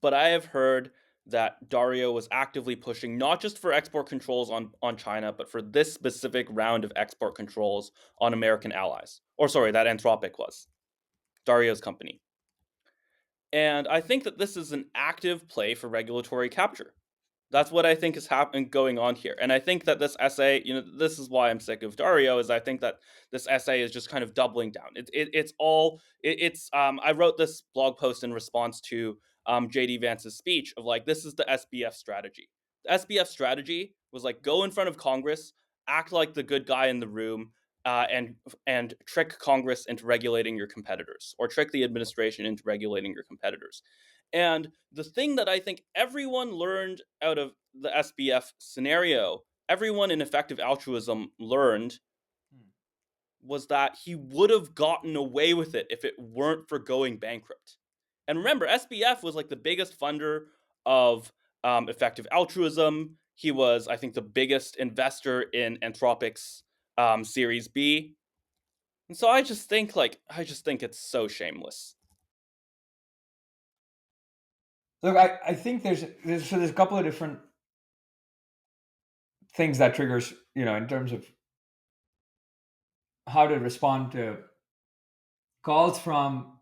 but I have heard that Dario was actively pushing, not just for export controls on China, but for this specific round of export controls on American allies. Or sorry, that Anthropic was Dario's company. And I think that this is an active play for regulatory capture. That's what I think is happening going on here. And I think that this essay, this is why I'm sick of Dario, is I think that this essay is just kind of doubling down. I wrote this blog post in response to JD Vance's speech of like, this is the SBF strategy. The SBF strategy was like, go in front of Congress, act like the good guy in the room, and trick Congress into regulating your competitors, or trick the administration into regulating your competitors. And the thing that I think everyone learned out of the SBF scenario, everyone in effective altruism learned, was that he would have gotten away with it if it weren't for going bankrupt. And remember, SBF was like the biggest funder of effective altruism. He was, I think, the biggest investor in Anthropic's Series B. And so I just think it's so shameless. Look, I think there's a couple of different things that triggers, in terms of how to respond to calls from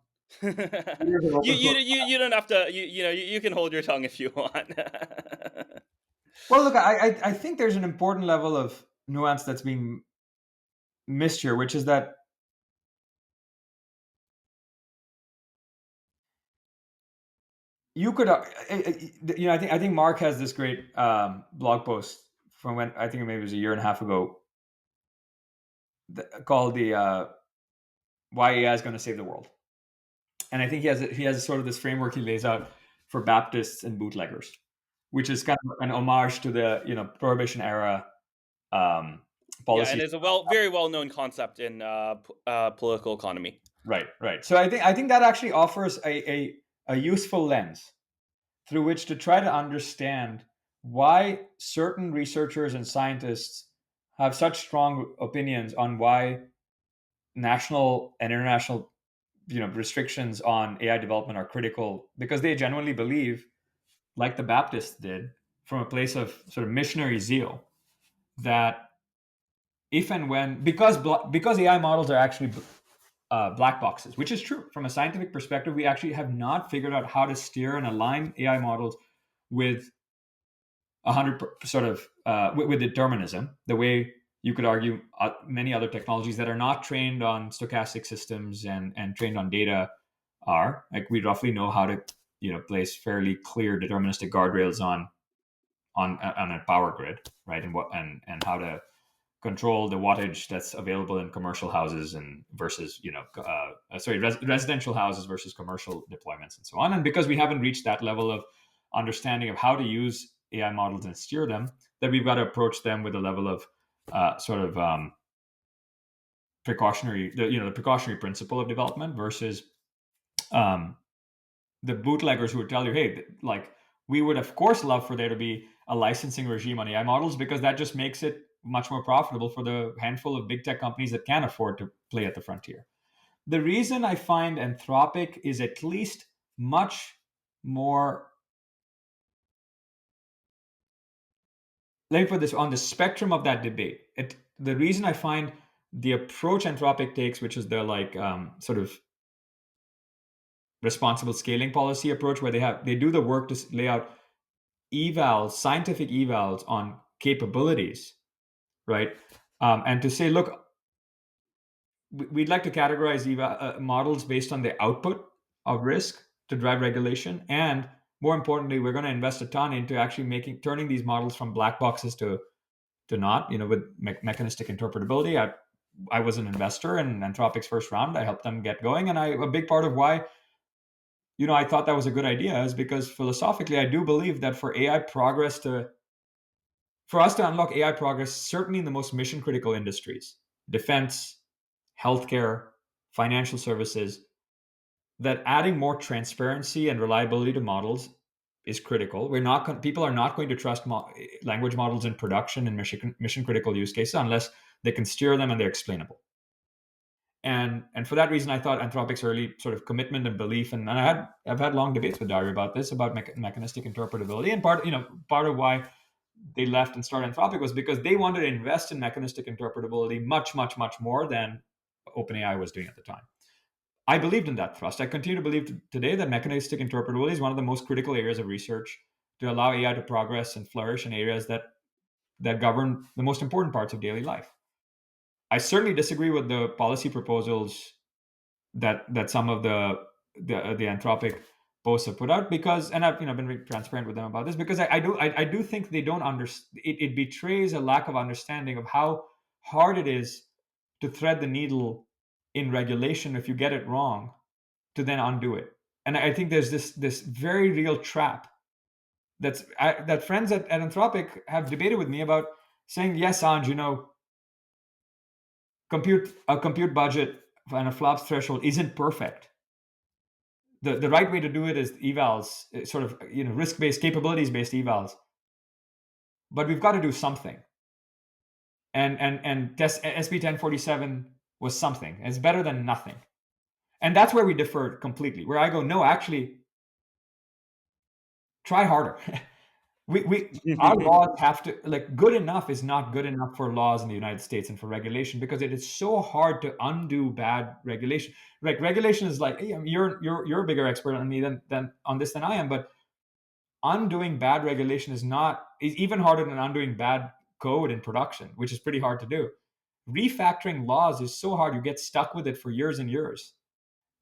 leaders of you, open you source. you don't have to you can hold your tongue if you want. Well, look, I think there's an important level of nuance that's being missed here, which is that you could, I think Mark has this great blog post from when I think maybe it was a year and a half ago, called the "Why AI is going to Save the World," and I think he has sort of this framework he lays out for Baptists and bootleggers, which is kind of an homage to the Prohibition era Yeah, and policies. it's a very well known concept in political economy. Right. So I think that actually offers a useful lens through which to try to understand why certain researchers and scientists have such strong opinions on why national and international restrictions on AI development are critical, because they genuinely believe, like the Baptists did, from a place of sort of missionary zeal, that if and when, because AI models are actually black boxes, which is true from a scientific perspective, we actually have not figured out how to steer and align AI models with 100 sort of with determinism, the way you could argue many other technologies that are not trained on stochastic systems and trained on data are. Like, we roughly know how to place fairly clear deterministic guardrails on a power grid, right, and how to control the wattage that's available in commercial houses and versus residential houses versus commercial deployments and so on. And because we haven't reached that level of understanding of how to use AI models and steer them, that we've got to approach them with a level of precautionary, the precautionary principle of development versus the bootleggers who would tell you, hey, like, we would of course love for there to be a licensing regime on AI models, because that just makes it much more profitable for the handful of big tech companies that can afford to play at the frontier. The reason I find Anthropic is at least much more, let me put this, on the spectrum of that debate. The reason I find the approach Anthropic takes, which is the sort of responsible scaling policy approach, where they do the work to lay out scientific evals on capabilities, right? And to say, look, we'd like to categorize models based on the output of risk to drive regulation, and more importantly, we're going to invest a ton into actually turning these models from black boxes to not, with mechanistic interpretability. I was an investor in Anthropic's first round. I helped them get going, and a big part of why I thought that was a good idea is because philosophically, I do believe that for us to unlock AI progress, certainly in the most mission critical industries, defense, healthcare, financial services, that adding more transparency and reliability to models is critical. People are not going to trust language models in production and mission critical use cases unless they can steer them and they're explainable. And for that reason, I thought Anthropic's early sort of commitment and belief, and I've had long debates with Dari about this, about mechanistic interpretability, and part of why they left and started Anthropic was because they wanted to invest in mechanistic interpretability much, much, much more than OpenAI was doing at the time. I believed in that thrust. I continue to believe today that mechanistic interpretability is one of the most critical areas of research to allow AI to progress and flourish in areas that govern the most important parts of daily life. I certainly disagree with the policy proposals that some of the Anthropic posts have put out, because, and I've been very transparent with them about this, because I do think they don't understand. It betrays a lack of understanding of how hard it is to thread the needle in regulation if you get it wrong, to then undo it. And I think there's this very real trap that friends at Anthropic have debated with me about, saying, yes, Anj, compute budget and a flops threshold isn't perfect. The right way to do it is evals, sort of risk based, capabilities based evals. But we've got to do something. And SB 1047 was something. It's better than nothing. And that's where we differ completely. Where I go, no, actually, try harder. we Our laws have to, like, good enough is not good enough for laws in the United States and for regulation, because it is so hard to undo bad regulation. Like, regulation is like, hey, you're a bigger expert on me than on this than I am, but undoing bad regulation is even harder than undoing bad code in production, which is pretty hard to do. Refactoring laws is so hard, you get stuck with it for years and years.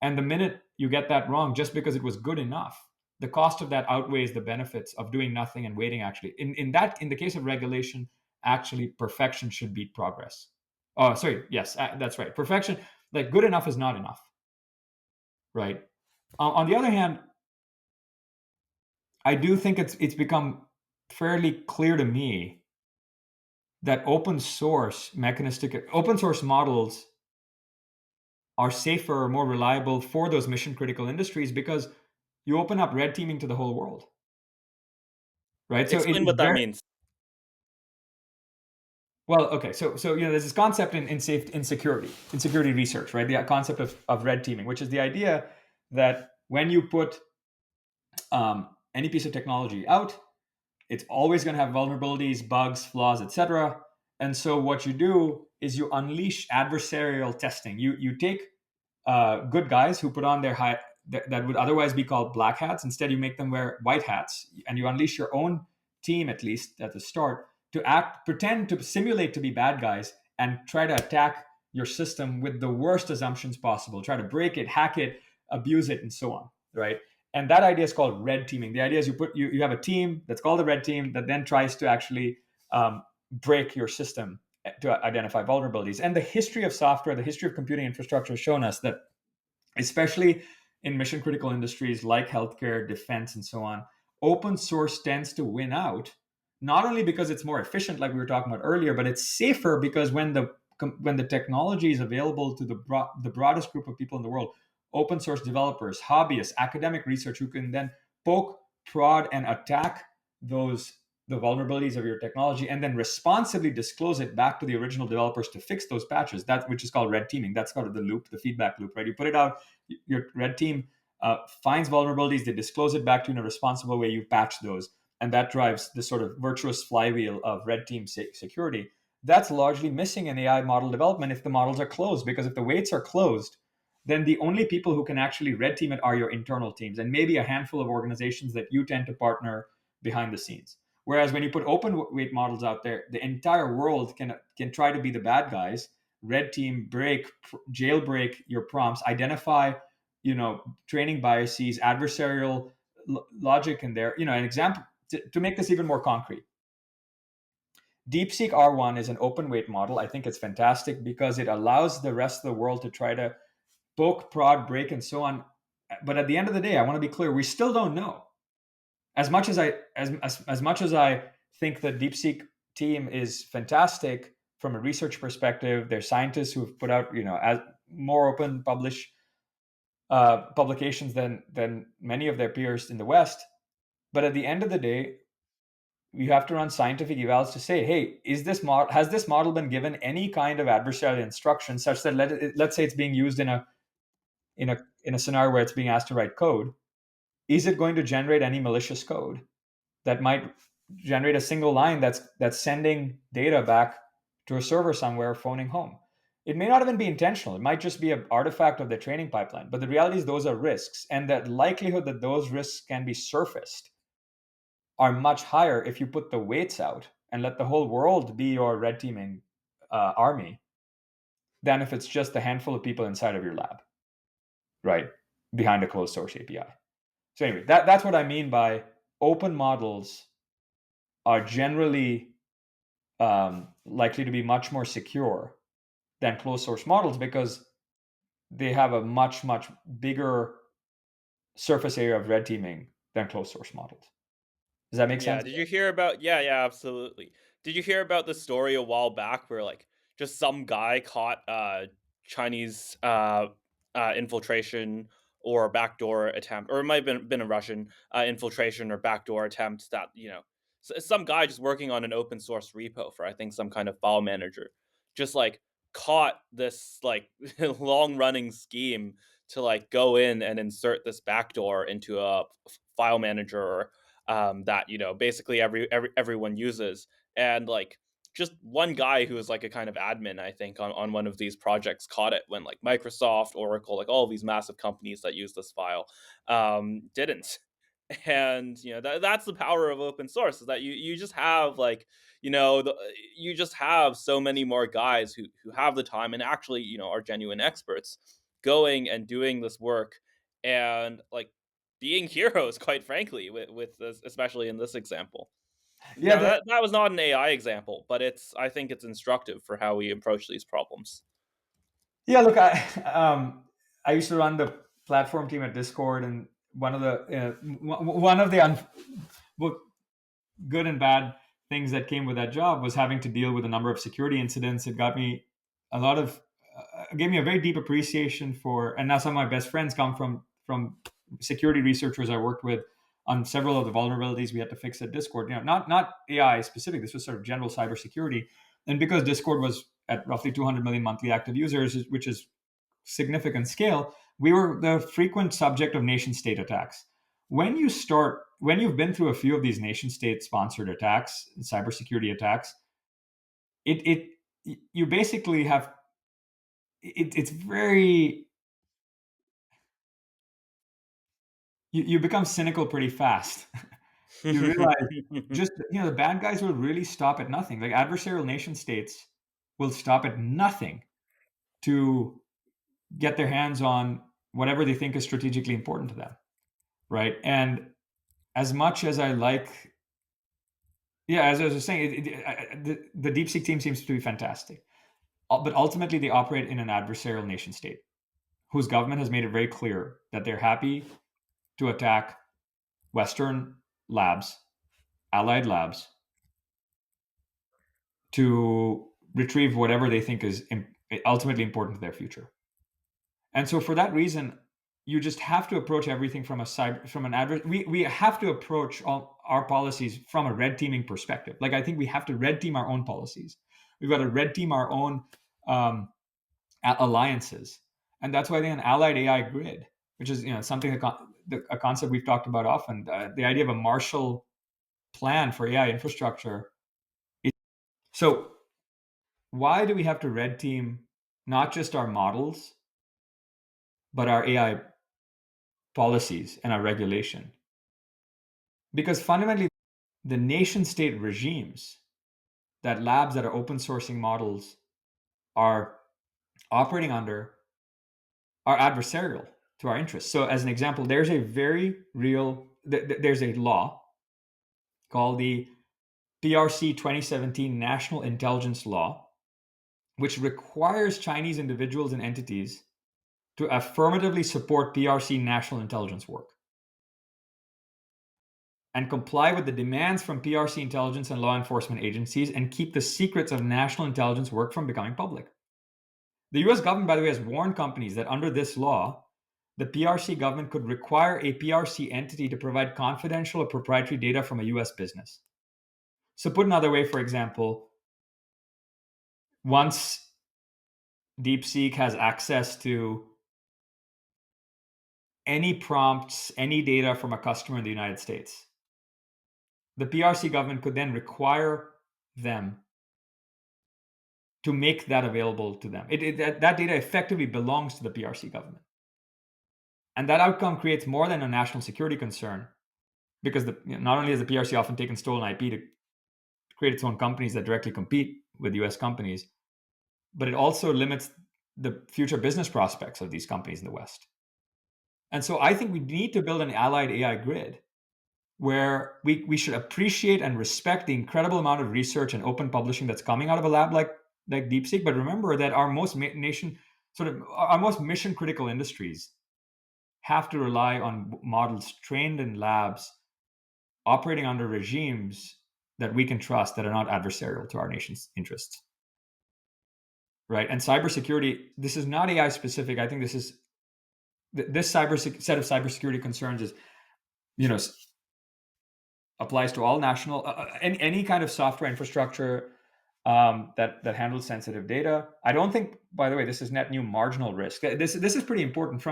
And the minute you get that wrong, just because it was good enough, the cost of that outweighs the benefits of doing nothing and waiting. Actually, in the case of regulation, actually perfection should beat progress. Oh, sorry. Yes, that's right. Perfection, like, good enough is not enough, right? On the other hand, I do think it's become fairly clear to me that open source models are safer, more reliable for those mission critical industries, because you open up red teaming to the whole world, right? So Explain it's what that very means. well. Okay, so there's this concept in security research, right? The concept of red teaming, which is the idea that when you put any piece of technology out, it's always going to have vulnerabilities, bugs, flaws, etc. And so what you do is you unleash adversarial testing. You take good guys who put on their that would otherwise be called black hats. Instead, you make them wear white hats, and you unleash your own team, at least at the start, to pretend to simulate to be bad guys and try to attack your system with the worst assumptions possible. Try to break it, hack it, abuse it, and so on. Right? And that idea is called red teaming. The idea is you have a team that's called the red team that then tries to actually break your system to identify vulnerabilities. And the history of software, the history of computing infrastructure has shown us that, especially in mission critical industries like healthcare, defense, and so on, open source tends to win out, not only because it's more efficient, like we were talking about earlier, but it's safer, because when the technology is available to the broadest group of people in the world, open source developers, hobbyists, academic research, who can then poke, prod, and attack the vulnerabilities of your technology, and then responsibly disclose it back to the original developers to fix those patches. That, which is called red teaming. That's called the loop, the feedback loop, right? You put it out, your red team finds vulnerabilities, they disclose it back to you in a responsible way, you patch those, and that drives this sort of virtuous flywheel of red team security. That's largely missing in AI model development if the models are closed, because if the weights are closed, then the only people who can actually red team it are your internal teams, and maybe a handful of organizations that you tend to partner behind the scenes. Whereas when you put open weight models out there, the entire world can try to be the bad guys, red team, jailbreak your prompts, identify, training biases, adversarial logic in there. An example to make this even more concrete. DeepSeek R1 is an open weight model. I think it's fantastic because it allows the rest of the world to try to poke, prod, break, and so on. But at the end of the day, I want to be clear: we still don't know. As much as I think the DeepSeek team is fantastic from a research perspective, they're scientists who've put out as more open publications than many of their peers in the West. But at the end of the day, you have to run scientific evals to say, hey, has this model been given any kind of adversarial instruction such that let's say it's being used in a scenario where it's being asked to write code, is it going to generate any malicious code that might generate a single line that's sending data back to a server somewhere phoning home? It may not even be intentional. It might just be an artifact of the training pipeline. But the reality is those are risks, and the likelihood that those risks can be surfaced are much higher if you put the weights out and let the whole world be your red teaming army than if it's just a handful of people inside of your lab, right, behind a closed source API. So anyway, that's what I mean by open models are generally likely to be much more secure than closed source models because they have a much bigger surface area of red teaming than closed source models. Does that make Yeah, sense? did you hear about yeah, absolutely. Did you hear about the story a while back where, like, just some guy caught, Chinese, infiltration or backdoor attempt, or it might have been a Russian, infiltration or backdoor attempt that, some guy just working on an open source repo for, I think, some kind of file manager, just, like, caught this, like, long running scheme to, like, go in and insert this backdoor into a file manager or that basically everyone uses, and like just one guy who was like a kind of admin, I think, on one of these projects caught it when like Microsoft, Oracle, like all of these massive companies that use this file didn't. And that's the power of open source, is that you just have like you just have so many more guys who have the time and actually are genuine experts going and doing this work, and like being heroes, quite frankly, with this, especially in this example. Yeah, Now that was not an AI example, but I think it's instructive for how we approach these problems. yeah. Look, I used to run the platform team at Discord, and one of the well, good and bad things that came with that job was having to deal with a number of security incidents. It got me a lot of gave me a very deep appreciation for, and now some of my best friends come from security researchers I worked with on several of the vulnerabilities we had to fix at Discord. Not AI specific. This was sort of general cybersecurity, and because Discord was at roughly 200 million monthly active users, which is significant scale, we were the frequent subject of nation state attacks. When you've been through a few of these nation state sponsored attacks, cybersecurity attacks, it you basically have it's very you become cynical pretty fast. You realize just the bad guys will really stop at nothing. Like adversarial nation states will stop at nothing to get their hands on whatever they think is strategically important to them, right? And as much as I like, yeah, as I was saying, the DeepSeek team seems to be fantastic, but ultimately they operate in an adversarial nation state whose government has made it very clear that they're happy to attack Western labs, allied labs, to retrieve whatever they think is ultimately important to their future. And so, for that reason, you just have to approach everything from a cyber, from an adver- we have to approach all our policies from a red teaming perspective. Like I think we have to red team our own policies. We've got to red team our own um, alliances, and that's why I think an allied AI grid, which is something a concept we've talked about often, the idea of a Marshall plan for AI infrastructure. So why do we have to red team not just our models, but our AI policies and our regulation? Because fundamentally, the nation state regimes that labs that are open sourcing models are operating under are adversarial to our interests. So, as an example, there's a very real, there's a law called the PRC 2017 National Intelligence Law, which requires Chinese individuals and entities to affirmatively support PRC national intelligence work and comply with the demands from PRC intelligence and law enforcement agencies and keep the secrets of national intelligence work from becoming public. The US government, by the way, has warned companies that under this law, the PRC government could require a PRC entity to provide confidential or proprietary data from a US business. So put another way, for example, once DeepSeek has access to any prompts, any data from a customer in the United States, the PRC government could then require them to make that available to them. That data effectively belongs to the PRC government. And that outcome creates more than a national security concern because not only has the PRC often taken stolen IP to create its own companies that directly compete with US companies, but it also limits the future business prospects of these companies in the West. And so I think we need to build an allied AI grid where we should appreciate and respect the incredible amount of research and open publishing that's coming out of a lab like DeepSeek. But remember that our most our most mission critical industries have to rely on models trained in labs operating under regimes that we can trust that are not adversarial to our nation's interests. Right. And cybersecurity, this is not AI specific. I think this set of cybersecurity concerns is, applies to all national any kind of software infrastructure that handles sensitive data. I don't think, by the way, this is net new marginal risk. This is pretty important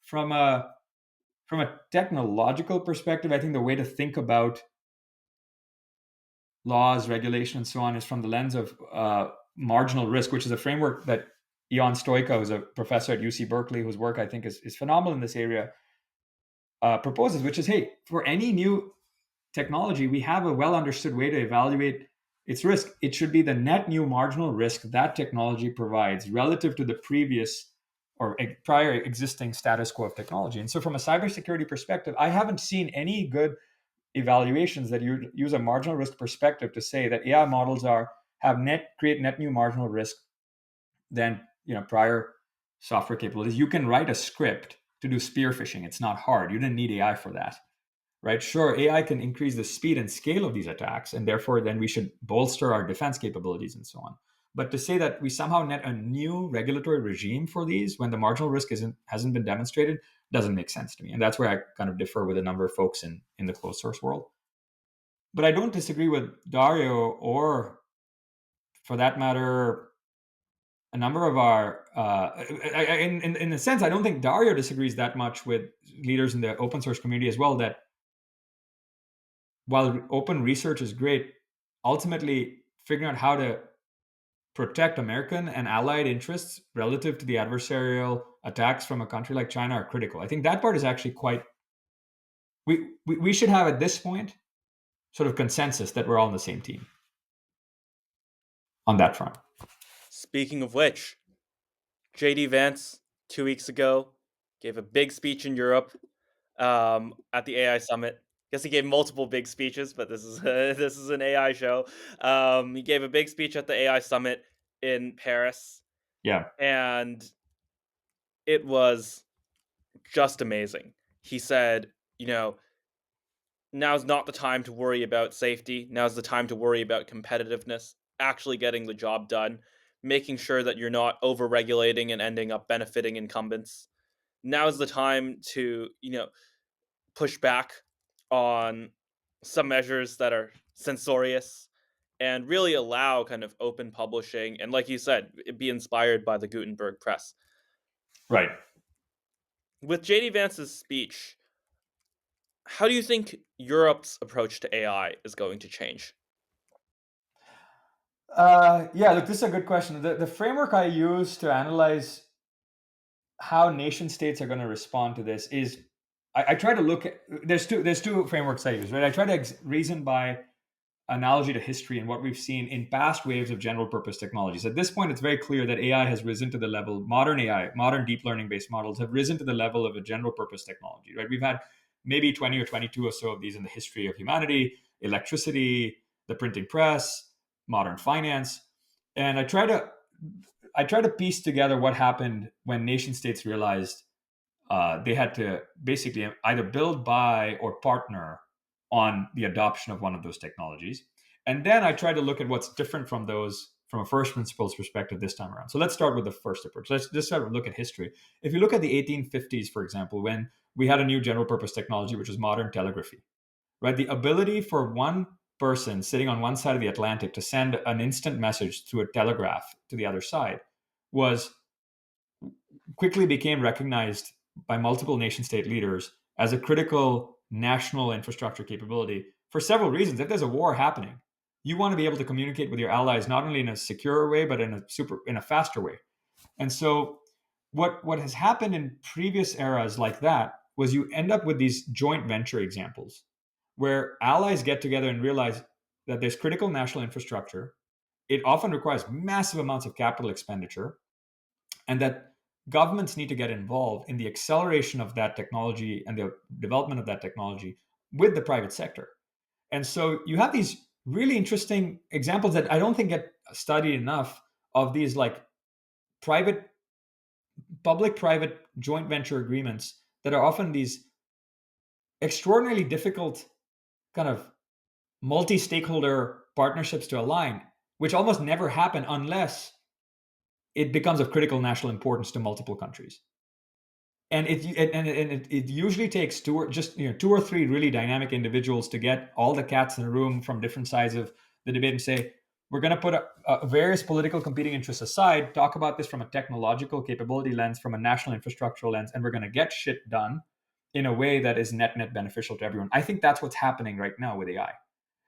from a technological perspective. I think the way to think about laws, regulation, and so on is from the lens of marginal risk, which is a framework that Ion Stoica, who's a professor at UC Berkeley, whose work I think is phenomenal in this area, proposes, which is, hey, for any new technology, we have a well understood way to evaluate its risk. It should be the net new marginal risk that technology provides relative to the previous or prior existing status quo of technology. And so, from a cybersecurity perspective, I haven't seen any good evaluations that use a marginal risk perspective to say that AI models create net new marginal risk than prior software capabilities. You can write a script to do spear phishing. It's not hard. You didn't need AI for that. Right? Sure, AI can increase the speed and scale of these attacks, and therefore then we should bolster our defense capabilities and so on. But to say that we somehow net a new regulatory regime for these when the marginal risk hasn't been demonstrated doesn't make sense to me. And that's where I kind of differ with a number of folks in the closed source world. But I don't disagree with Dario or, for that matter, a number of our in a sense, I don't think Dario disagrees that much with leaders in the open source community as well, that while open research is great, ultimately figuring out how to protect American and allied interests relative to the adversarial attacks from a country like China are critical. I think that part is actually quite. We should have at this point sort of consensus that we're all on the same team on that front. Speaking of which, JD Vance 2 weeks ago gave a big speech in Europe at the AI summit. Guess he gave multiple big speeches, but this is this is an AI show. He gave a big speech at the AI summit in Paris. Yeah. And it was just amazing. He said, now's not the time to worry about safety. Now's the time to worry about competitiveness, actually getting the job done, making sure that you're not over-regulating and ending up benefiting incumbents. Now's the time to, push back on some measures that are censorious and really allow kind of open publishing. And like you said, be inspired by the Gutenberg press. Right. With JD Vance's speech, how do you think Europe's approach to AI is going to change? Yeah, look, this is a good question. The framework I use to analyze how nation states are going to respond to this is I try to look at there's two frameworks I use, right? I try to reason by analogy to history and what we've seen in past waves of general purpose technologies. At this point, it's very clear that AI has risen to the level, modern AI, modern deep learning based models have risen to the level of a general purpose technology, right? We've had maybe 20 or 22 or so of these in the history of humanity: electricity, the printing press, modern finance. And I try to piece together what happened when nation states realized they had to basically either build, buy, or partner on the adoption of one of those technologies. And then I try to look at what's different from those from a first principles perspective this time around. So let's start with the first approach. Let's just start with look at history. If you look at the 1850s, for example, when we had a new general purpose technology, which was modern telegraphy, right? The ability for one person sitting on one side of the Atlantic to send an instant message through a telegraph to the other side was quickly became recognized by multiple nation state leaders as a critical national infrastructure capability for several reasons. If there's a war happening, you want to be able to communicate with your allies not only in a secure way but in a faster way. And so what has happened in previous eras like that was you end up with these joint venture examples where allies get together and realize that there's critical national infrastructure. It often requires massive amounts of capital expenditure, and that governments need to get involved in the acceleration of that technology and the development of that technology with the private sector. And so you have these really interesting examples that I don't think get studied enough of these like private, public private joint venture agreements that are often these extraordinarily difficult kind of multi stakeholder partnerships to align, which almost never happen unless it becomes of critical national importance to multiple countries. And it usually takes two or three really dynamic individuals to get all the cats in the room from different sides of the debate and say, we're going to put various political competing interests aside, talk about this from a technological capability lens, from a national infrastructural lens, and we're going to get shit done in a way that is net beneficial to everyone. I think that's what's happening right now with AI.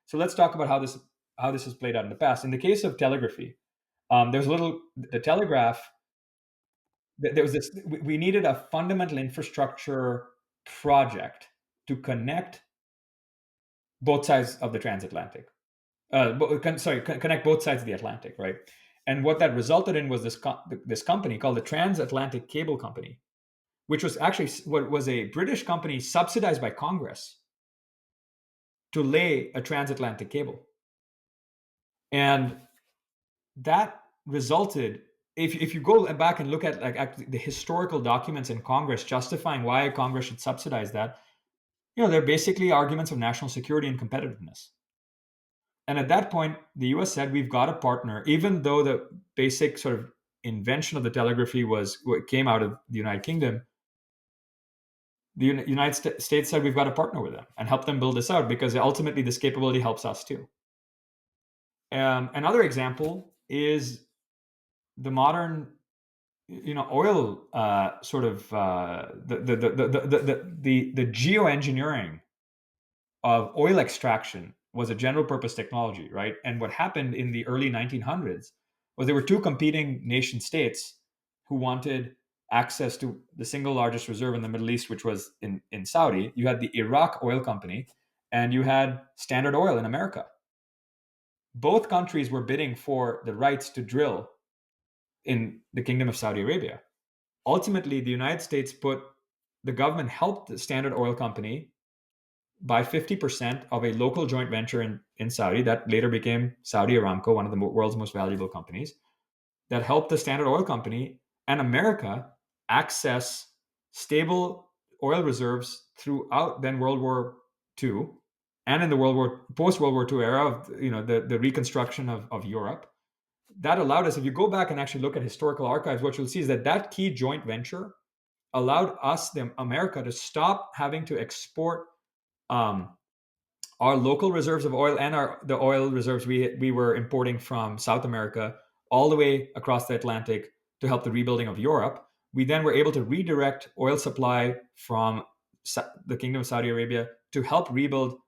So let's talk about how this has played out in the past. In the case of telegraphy, there's the telegraph. There was this. We needed a fundamental infrastructure project to connect both sides of the transatlantic. Connect both sides of the Atlantic, right? And what that resulted in was this company called the Transatlantic Cable Company, which was actually what was a British company subsidized by Congress to lay a transatlantic cable. And that resulted, if you go back and look at the historical documents in Congress justifying why Congress should subsidize that, they're basically arguments of national security and competitiveness. And at that point, the US said, we've got a partner, even though the basic sort of invention of the telegraphy came out of the United Kingdom. The United States said, we've got to partner with them and help them build this out, because ultimately this capability helps us too. Another example is the modern, oil sort of the geoengineering of oil extraction was a general purpose technology, right? And what happened in the early 1900s was there were two competing nation states who wanted access to the single largest reserve in the Middle East, which was in Saudi. You had the Iraq Oil Company and you had Standard Oil in America. Both countries were bidding for the rights to drill in the Kingdom of Saudi Arabia. Ultimately, the government helped the Standard Oil Company buy 50% of a local joint venture in Saudi that later became Saudi Aramco, one of the world's most valuable companies, that helped the Standard Oil Company and America access stable oil reserves throughout then World War II and in the post World War II era of the reconstruction of Europe. That allowed us, if you go back and actually look at historical archives, what you'll see is that key joint venture allowed us, America, to stop having to export our local reserves of oil and the oil reserves we were importing from South America all the way across the Atlantic to help the rebuilding of Europe. We then were able to redirect oil supply from the Kingdom of Saudi Arabia to help rebuild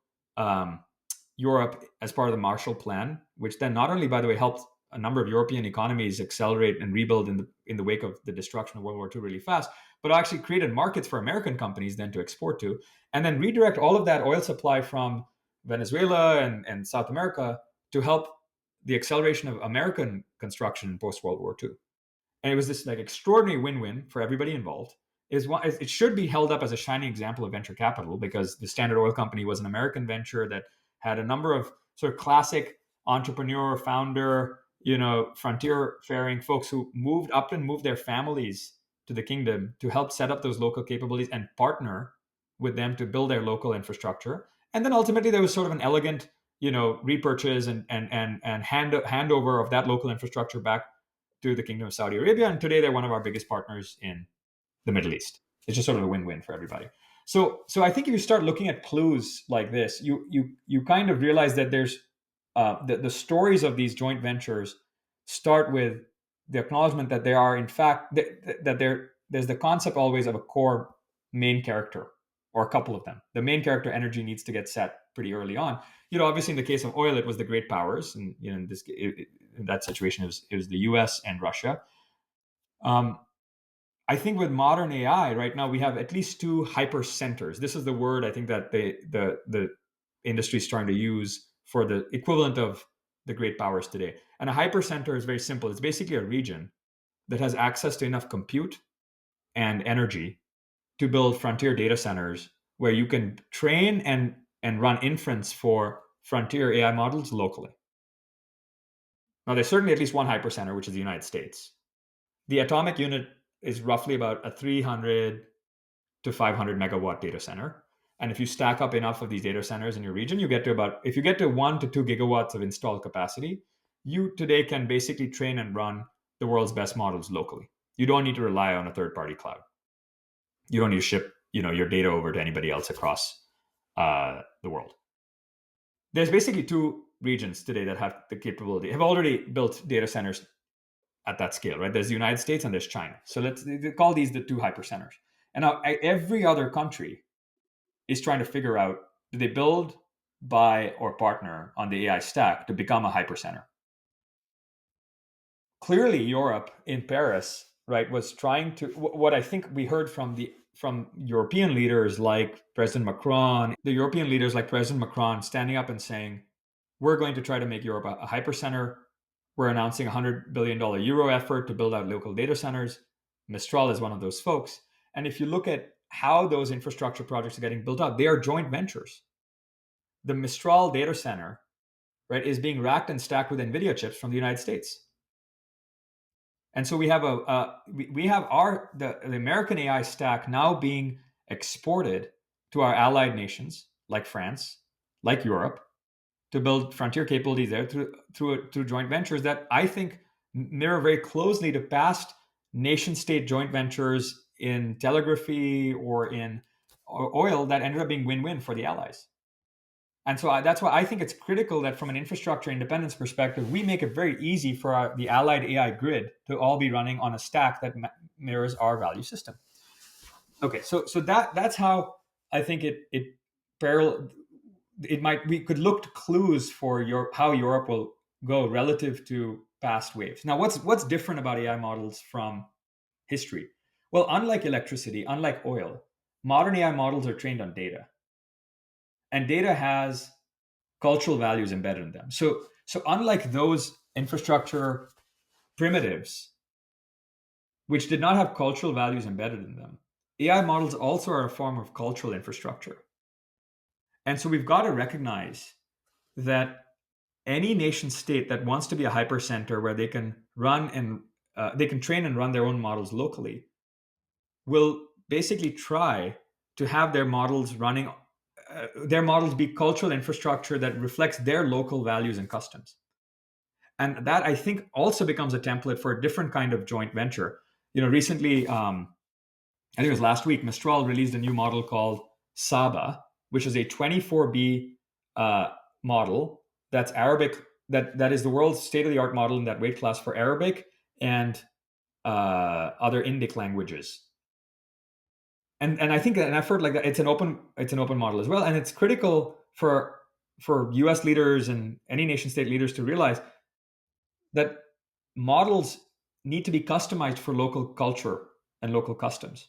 Europe as part of the Marshall Plan, which then not only, by the way, helped a number of European economies accelerate and rebuild in the wake of the destruction of World War II really fast, but actually created markets for American companies then to export to, and then redirect all of that oil supply from Venezuela and South America to help the acceleration of American construction post World War II. And it was this extraordinary win-win for everybody involved. It should be held up as a shining example of venture capital, because the Standard Oil Company was an American venture that had a number of sort of classic entrepreneur, founder, frontier faring folks who moved their families to the kingdom to help set up those local capabilities and partner with them to build their local infrastructure. And then ultimately there was sort of an elegant, repurchase and handover of that local infrastructure back to the Kingdom of Saudi Arabia. And today they're one of our biggest partners in the Middle East. It's just sort of a win-win for everybody. So I think if you start looking at clues like this, you kind of realize that there's the stories of these joint ventures start with the acknowledgement that there are in fact that there's the concept always of a core main character or a couple of them. The main character energy needs to get set pretty early on. Obviously in the case of oil, it was the great powers, and in that situation, it was the U.S. and Russia. Um, I think with modern AI, right now we have at least two hyper centers. This is the word I think that the industry is trying to use for the equivalent of the great powers today. And a hyper center is very simple. It's basically a region that has access to enough compute and energy to build frontier data centers where you can train and run inference for frontier AI models locally. Now, there's certainly at least one hypercenter, which is the United States. The atomic unit is roughly about a 300 to 500 megawatt data center. And if you stack up enough of these data centers in your region, if you get to 1 to 2 gigawatts of installed capacity, you today can basically train and run the world's best models locally. You don't need to rely on a third party cloud. You don't need to ship your data over to anybody else across the world. There's basically two regions today that have the capability, have already built data centers at that scale, right? There's the United States and there's China. So let's call these the two hypercenters. And now every other country is trying to figure out, do they build, buy, or partner on the AI stack to become a hypercenter? Clearly, Europe in Paris, right, was trying to. What I think we heard from European leaders like President Macron, the European leaders like President Macron standing up and saying, we're going to try to make Europe a hypercenter. We're announcing a $100 billion euro effort to build out local data centers. Mistral is one of those folks. And if you look at how those infrastructure projects are getting built out, they are joint ventures. The Mistral data center, right, is being racked and stacked with NVIDIA chips from the United States. And so we have the American AI stack now being exported to our allied nations like France, like Europe, to build frontier capabilities there through joint ventures that I think mirror very closely to past nation-state joint ventures in telegraphy or in oil that ended up being win-win for the allies. And so that's why I think it's critical that from an infrastructure independence perspective, we make it very easy for the allied AI grid to all be running on a stack that mirrors our value system. Okay, so that's how I think we could look to clues for how Europe will go relative to past waves. Now, what's different about AI models from history? Well, unlike electricity, unlike oil, modern AI models are trained on data, and data has cultural values embedded in them. So unlike those infrastructure primitives, which did not have cultural values embedded in them, AI models also are a form of cultural infrastructure. And so we've got to recognize that any nation state that wants to be a hypercenter where they can they can train and run their own models locally will basically try to have their models be cultural infrastructure that reflects their local values and customs. And that I think also becomes a template for a different kind of joint venture. Recently, I think it was last week, Mistral released a new model called Saba, which is a 24B model that's Arabic, that is the world's state-of-the-art model in that weight class for Arabic and other Indic languages. And I think an effort like that, it's an open model as well, and it's critical for U.S. leaders and any nation state leaders to realize that models need to be customized for local culture and local customs.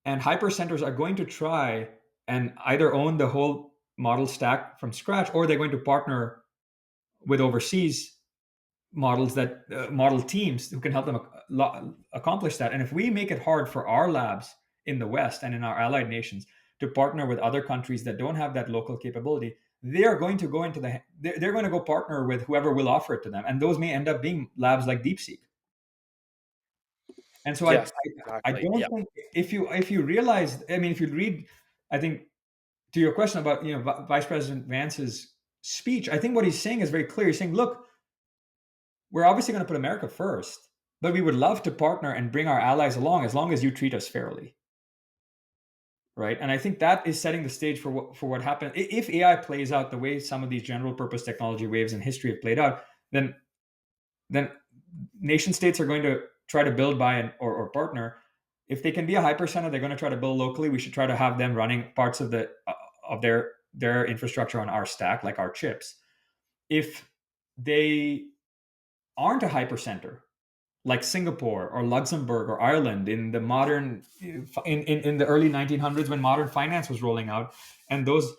And hypercenters are going to try and either own the whole model stack from scratch, or they're going to partner with overseas model teams who can help them accomplish that. And if we make it hard for our labs in the West and in our allied nations to partner with other countries that don't have that local capability, they are going to go they're going to go partner with whoever will offer it to them, and those may end up being labs like DeepSeek. And so Yes, I exactly. don't Yeah. think, if you realize, I mean, if you read, I think, to your question about Vice President Vance's speech, I think what he's saying is very clear. He's saying, look, we're obviously going to put America first, but we would love to partner and bring our allies along as long as you treat us fairly. right? And I think that is setting the stage for what happened. If AI plays out the way some of these general purpose technology waves in history have played out, then then nation states are going to try to build by or partner. If they can be a hypercenter, they're going to try to build locally. We should try to have them running parts of their infrastructure on our stack, like our chips. If they aren't a hypercenter, like Singapore or Luxembourg or Ireland in the modern in the early 1900s when modern finance was rolling out, and those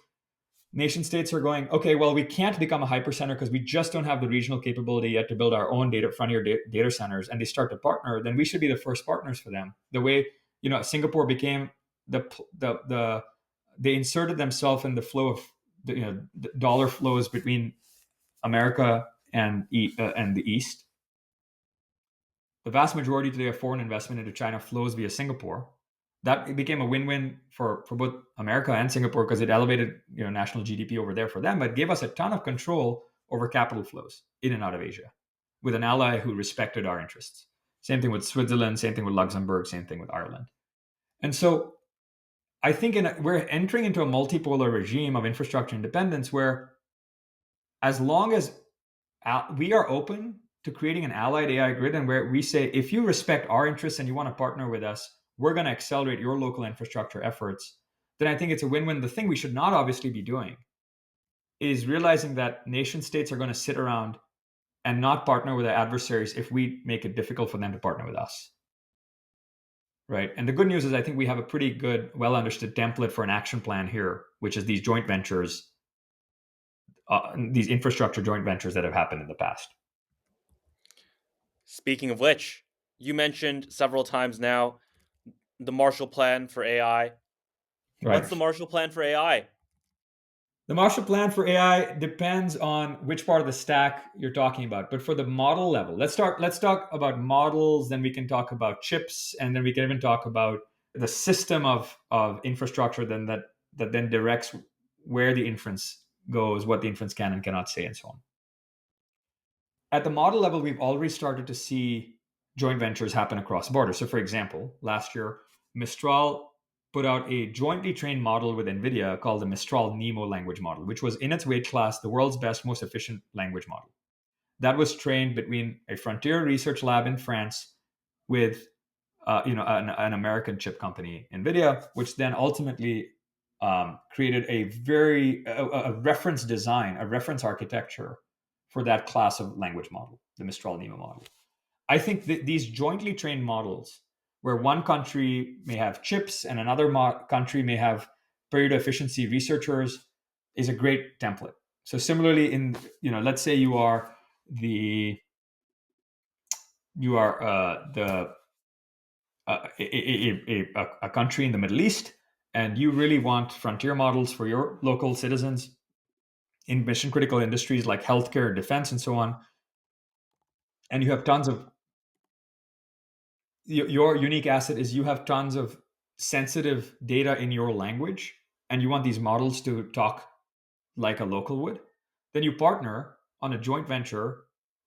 nation states are going, okay, well, we can't become a hypercenter because we just don't have the regional capability yet to build our own frontier data centers, and they start to partner, then we should be the first partners for them. The way Singapore became the they inserted themselves in the flow of the dollar flows between America and the East. The vast majority today of foreign investment into China flows via Singapore. That became a win-win for both America and Singapore because it elevated national GDP over there for them, but gave us a ton of control over capital flows in and out of Asia with an ally who respected our interests. Same thing with Switzerland, same thing with Luxembourg, same thing with Ireland. And so I think we're entering into a multipolar regime of infrastructure independence where as long as we are open to creating an allied AI grid, and where we say, if you respect our interests and you want to partner with us, we're going to accelerate your local infrastructure efforts, then I think it's a win-win. The thing we should not obviously be doing is realizing that nation states are going to sit around and not partner with their adversaries if we make it difficult for them to partner with us. Right. And the good news is I think we have a pretty good, well understood template for an action plan here, which is these joint ventures, these infrastructure joint ventures that have happened in the past. Speaking of which, you mentioned several times now the Marshall Plan for AI. Right. What's the Marshall Plan for AI? The Marshall Plan for AI depends on which part of the stack you're talking about. But for the model level, let's talk about models, then we can talk about chips, and then we can even talk about the system of infrastructure that then directs where the inference goes, what the inference can and cannot say, and so on. At the model level, we've already started to see joint ventures happen across borders. So for example, last year, Mistral put out a jointly trained model with NVIDIA called the Mistral Nemo language model, which was in its weight class the world's best, most efficient language model. That was trained between a frontier research lab in France with an American chip company, NVIDIA, which then ultimately created a reference design, a reference architecture for that class of language model, the Mistral Nemo model. I think that these jointly trained models, where one country may have chips and another country may have period efficiency researchers, is a great template. So similarly, let's say you are the a country in the Middle East, and you really want frontier models for your local citizens in mission critical industries like healthcare, defense, and so on. And you have tons of your unique asset is you have tons of sensitive data in your language, and you want these models to talk like a local would. Then you partner on a joint venture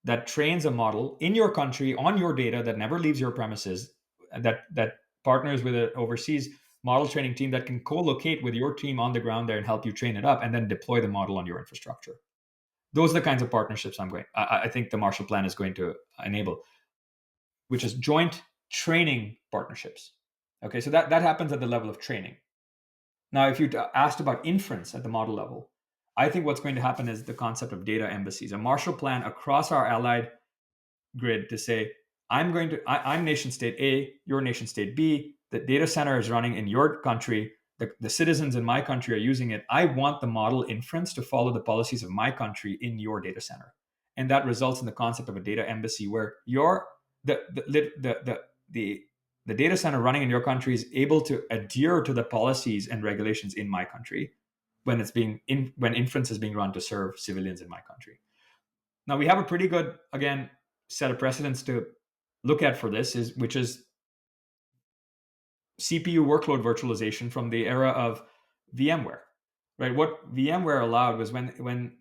that trains a model in your country on your data that never leaves your premises, that partners with an overseas model training team that can co-locate with your team on the ground there and help you train it up and then deploy the model on your infrastructure. Those are the kinds of partnerships I think the Marshall Plan is going to enable, which is joint training partnerships. Okay, so that happens at the level of training. Now, if you asked about inference at the model level, I think what's going to happen is the concept of data embassies, a Marshall Plan across our allied grid to say, I'm nation state A, you're nation state B, the data center is running in your country, the citizens in my country are using it. I want the model inference to follow the policies of my country in your data center. And that results in the concept of a data embassy where the data center running in your country is able to adhere to the policies and regulations in my country when inference is being run to serve civilians in my country. Now we have a pretty good, again, set of precedents to look at for this, which is CPU workload virtualization from the era of VMware. Right? What VMware allowed was when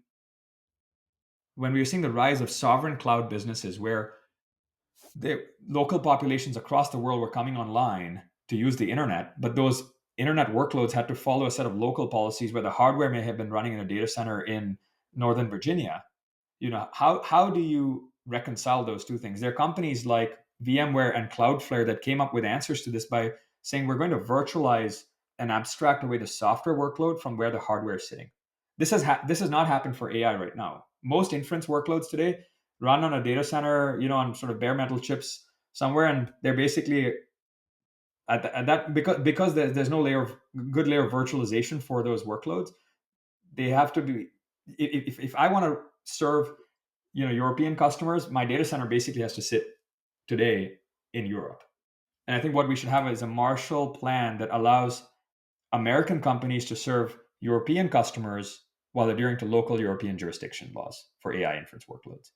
we were seeing the rise of sovereign cloud businesses where the local populations across the world were coming online to use the internet, but those internet workloads had to follow a set of local policies where the hardware may have been running in a data center in Northern Virginia. How do you reconcile those two things? There are companies like VMware and Cloudflare that came up with answers to this by saying we're going to virtualize and abstract away the software workload from where the hardware is sitting. This has not happened for AI right now. Most inference workloads today run on a data center, on sort of bare metal chips somewhere, and they're basically at that, because there's no good layer of virtualization for those workloads. They have to be, if I want to serve European customers, my data center basically has to sit today in Europe. And I think what we should have is a Marshall Plan that allows American companies to serve European customers while adhering to local European jurisdiction laws for AI inference workloads.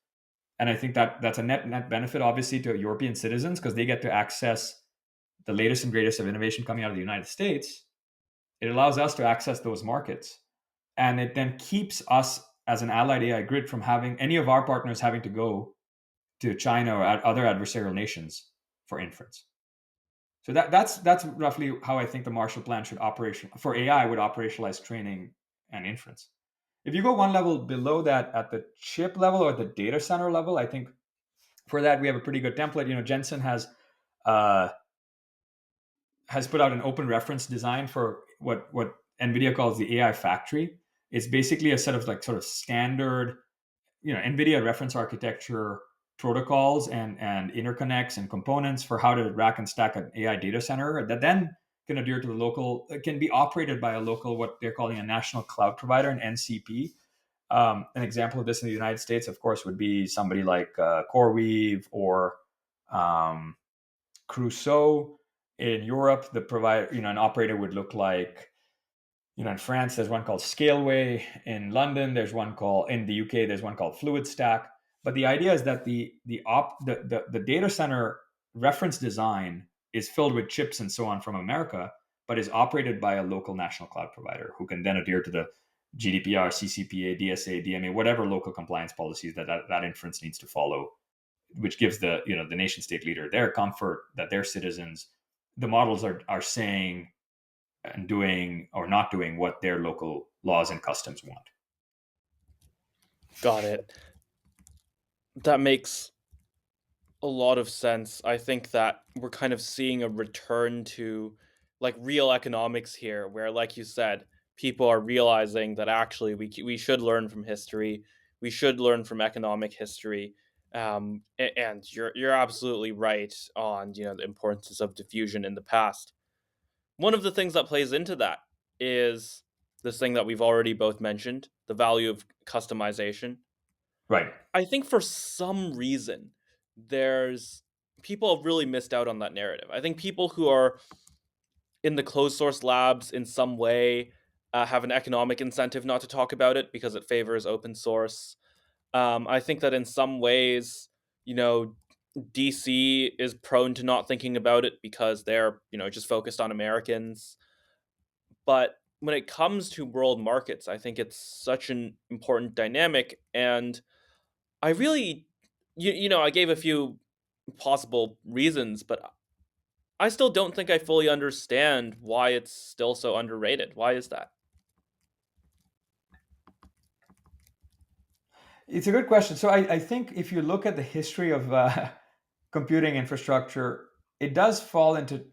And I think that that's a net benefit, obviously, to European citizens, because they get to access the latest and greatest of innovation coming out of the United States. It allows us to access those markets. And it then keeps us as an allied AI grid from having any of our partners having to go to China or other adversarial nations for inference. So that's roughly how I think the Marshall Plan should operation for AI would operationalize training and inference. If you go one level below that at the chip level or at the data center level, I think for that we have a pretty good template. Jensen uh, has put out an open reference design for what NVIDIA calls the AI factory. It's basically a set of like sort of standard, NVIDIA reference architecture protocols and interconnects and components for how to rack and stack an AI data center that then can adhere to the local, can be operated by a local, what they're calling a national cloud provider, an NCP. An example of this in the United States, of course, would be somebody like CoreWeave or um, Crusoe. In Europe, the provider, an operator would look like, in France, there's one called Scaleway. In London, there's one called, in the UK, there's one called FluidStack. But the idea is that the data center reference design is filled with chips and so on from America, but is operated by a local national cloud provider who can then adhere to the GDPR, CCPA, DSA, DMA, whatever local compliance policies that inference needs to follow, which gives the nation state leader their comfort that their citizens, the models are saying and doing or not doing what their local laws and customs want. Got it. That makes a lot of sense. I think that we're kind of seeing a return to like real economics here, where, like you said, people are realizing that actually we should learn from history. We should learn from economic history. And you're absolutely right on the importance of diffusion in the past. One of the things that plays into that is this thing that we've already both mentioned, the value of customization. Right. I think for some reason, there's people have really missed out on that narrative. I think people who are in the closed source labs in some way have an economic incentive not to talk about it because it favors open source. I think that in some ways, you know, DC is prone to not thinking about it because they're, just focused on Americans. But when it comes to world markets, I think it's such an important dynamic. And I really, I gave a few possible reasons, but I still don't think I fully understand why it's still so underrated. Why is that? It's a good question. So I think if you look at the history of computing infrastructure, it does fall into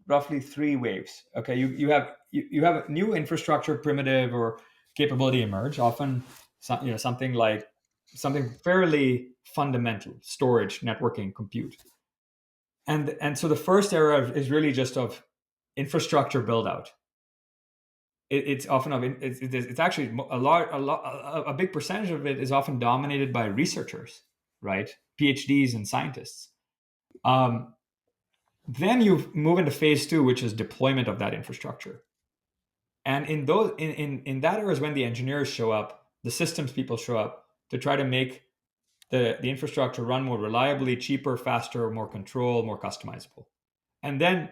roughly three waves. Okay, you have a new infrastructure primitive or capability emerge. Often, something fairly fundamental: storage, networking, compute. And so the first era is really just of infrastructure build out. It's often it's actually a big percentage of it is often dominated by researchers, right? PhDs and scientists. Um, then you move into phase two, which is deployment of that infrastructure. And in that era is when the engineers show up, the systems people show up to try to make the infrastructure run more reliably, cheaper, faster, more control, more customizable. And then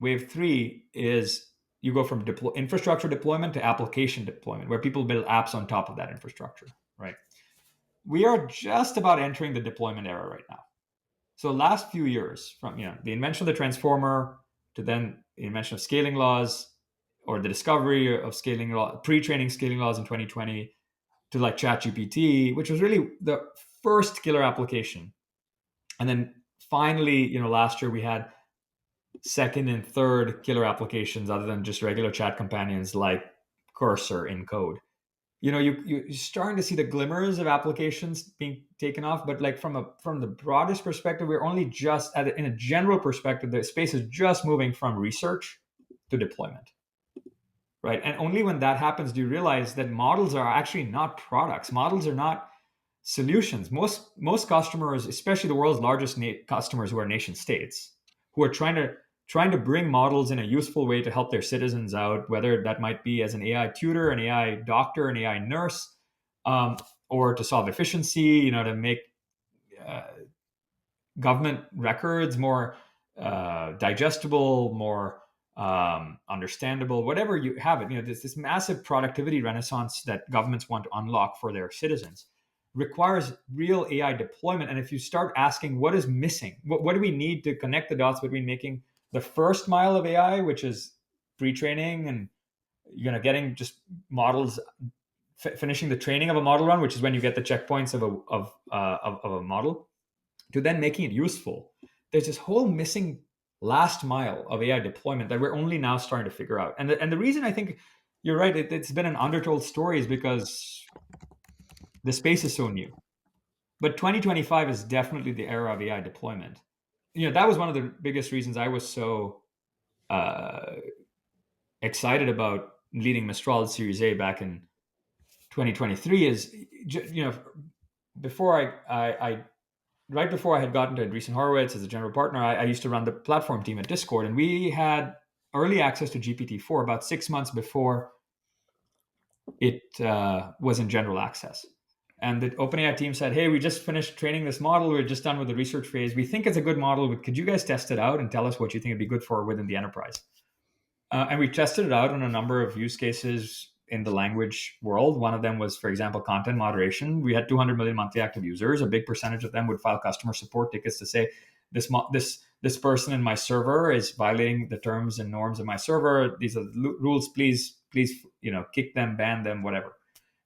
wave three is you go from infrastructure deployment to application deployment, where people build apps on top of that infrastructure, right? We are just about entering the deployment era right now. So last few years, from the invention of the transformer to then the invention of scaling laws, or the discovery of scaling law, pre-training scaling laws in 2020, to like ChatGPT, which was really the first killer application. And then finally, last year we had second and third killer applications other than just regular chat companions like Cursor in code. You're starting to see the glimmers of applications being taken off, but like from the broadest perspective, we're only just in a general perspective, the space is just moving from research to deployment, right? And only when that happens do you realize that models are actually not products. Models are not solutions. Most customers, especially the world's largest customers who are nation states, who are trying to bring models in a useful way to help their citizens out, whether that might be as an AI tutor, an AI doctor, an AI nurse, or to solve efficiency, to make uh, government records more digestible, more understandable, whatever you have it. There's this massive productivity renaissance that governments want to unlock for their citizens requires real AI deployment. And if you start asking what is missing, what do we need to connect the dots between making the first mile of AI, which is pre-training and getting just models, finishing the training of a model run, which is when you get the checkpoints of a model, to then making it useful. There's this whole missing last mile of AI deployment that we're only now starting to figure out. And the reason I think you're right, it's been an undertold story, is because the space is so new. But 2025 is definitely the era of AI deployment. That was one of the biggest reasons I was so uh, excited about leading Mistral Series A back in 2023. Is before I right before I had gotten to Andreessen Horowitz as a general partner, I used to run the platform team at Discord, and we had early access to GPT-4 about 6 months before it was in general access. And the OpenAI team said, "Hey, we just finished training this model. We're just done with the research phase. We think it's a good model. But could you guys test it out and tell us what you think it'd be good for within the enterprise?" And we tested it out on a number of use cases in the language world. One of them was, for example, content moderation. We had 200 million monthly active users. A big percentage of them would file customer support tickets to say, this person in my server is violating the terms and norms of my server. These are the rules. Please, kick them, ban them, whatever.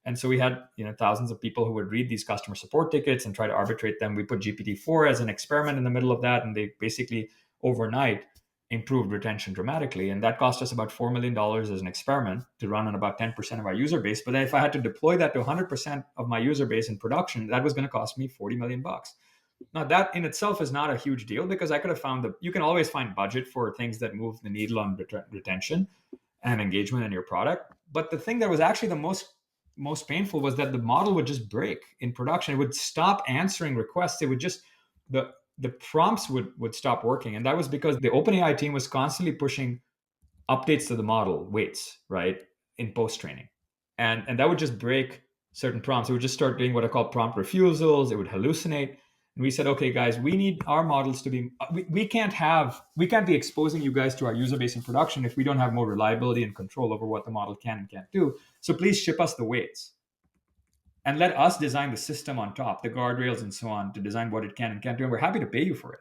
And so we had thousands of people who would read these customer support tickets and try to arbitrate them. We put GPT-4 as an experiment in the middle of that, and they basically overnight improved retention dramatically. And that cost us about $4 million as an experiment to run on about 10% of our user base. But then if I had to deploy that to 100% of my user base in production, that was going to cost me 40 million bucks. Now that in itself is not a huge deal, because I could have found you can always find budget for things that move the needle on retention and engagement in your product. But the thing that was actually the most painful was that the model would just break in production. It would stop answering requests. It would just the prompts would stop working. And that was because the OpenAI team was constantly pushing updates to the model weights, right, in post training. And that would just break certain prompts. It would just start doing what I call prompt refusals. It would hallucinate. And we said, okay, guys, we need our models to be, we can't be exposing you guys to our user base in production if we don't have more reliability and control over what the model can and can't do. So please ship us the weights and let us design the system on top, the guardrails and so on, to design what it can and can't do. And we're happy to pay you for it.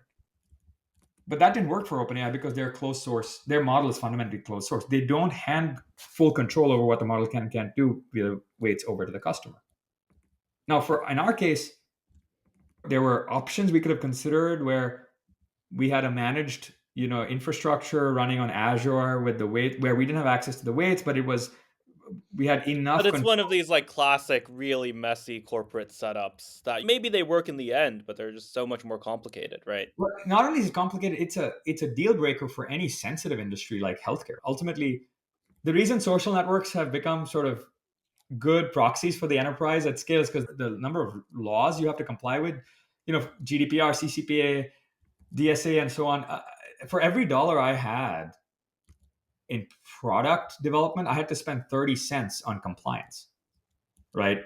But that didn't work for OpenAI because they're closed source. Their model is fundamentally closed source. They don't hand full control over what the model can and can't do via weights over to the customer. Now, in our case, there were options we could have considered where we had a managed, infrastructure running on Azure with the weight, where we didn't have access to the weights, but we had enough But it's control. one of these like classic, really messy corporate setups that maybe they work in the end, but they're just so much more complicated, right? Well, not only is it complicated, it's a deal breaker for any sensitive industry like healthcare. Ultimately, the reason social networks have become sort of good proxies for the enterprise at scale is because the number of laws you have to comply with, GDPR, CCPA, DSA, and so on. For every dollar I had in product development, I had to spend 30 cents on compliance, right?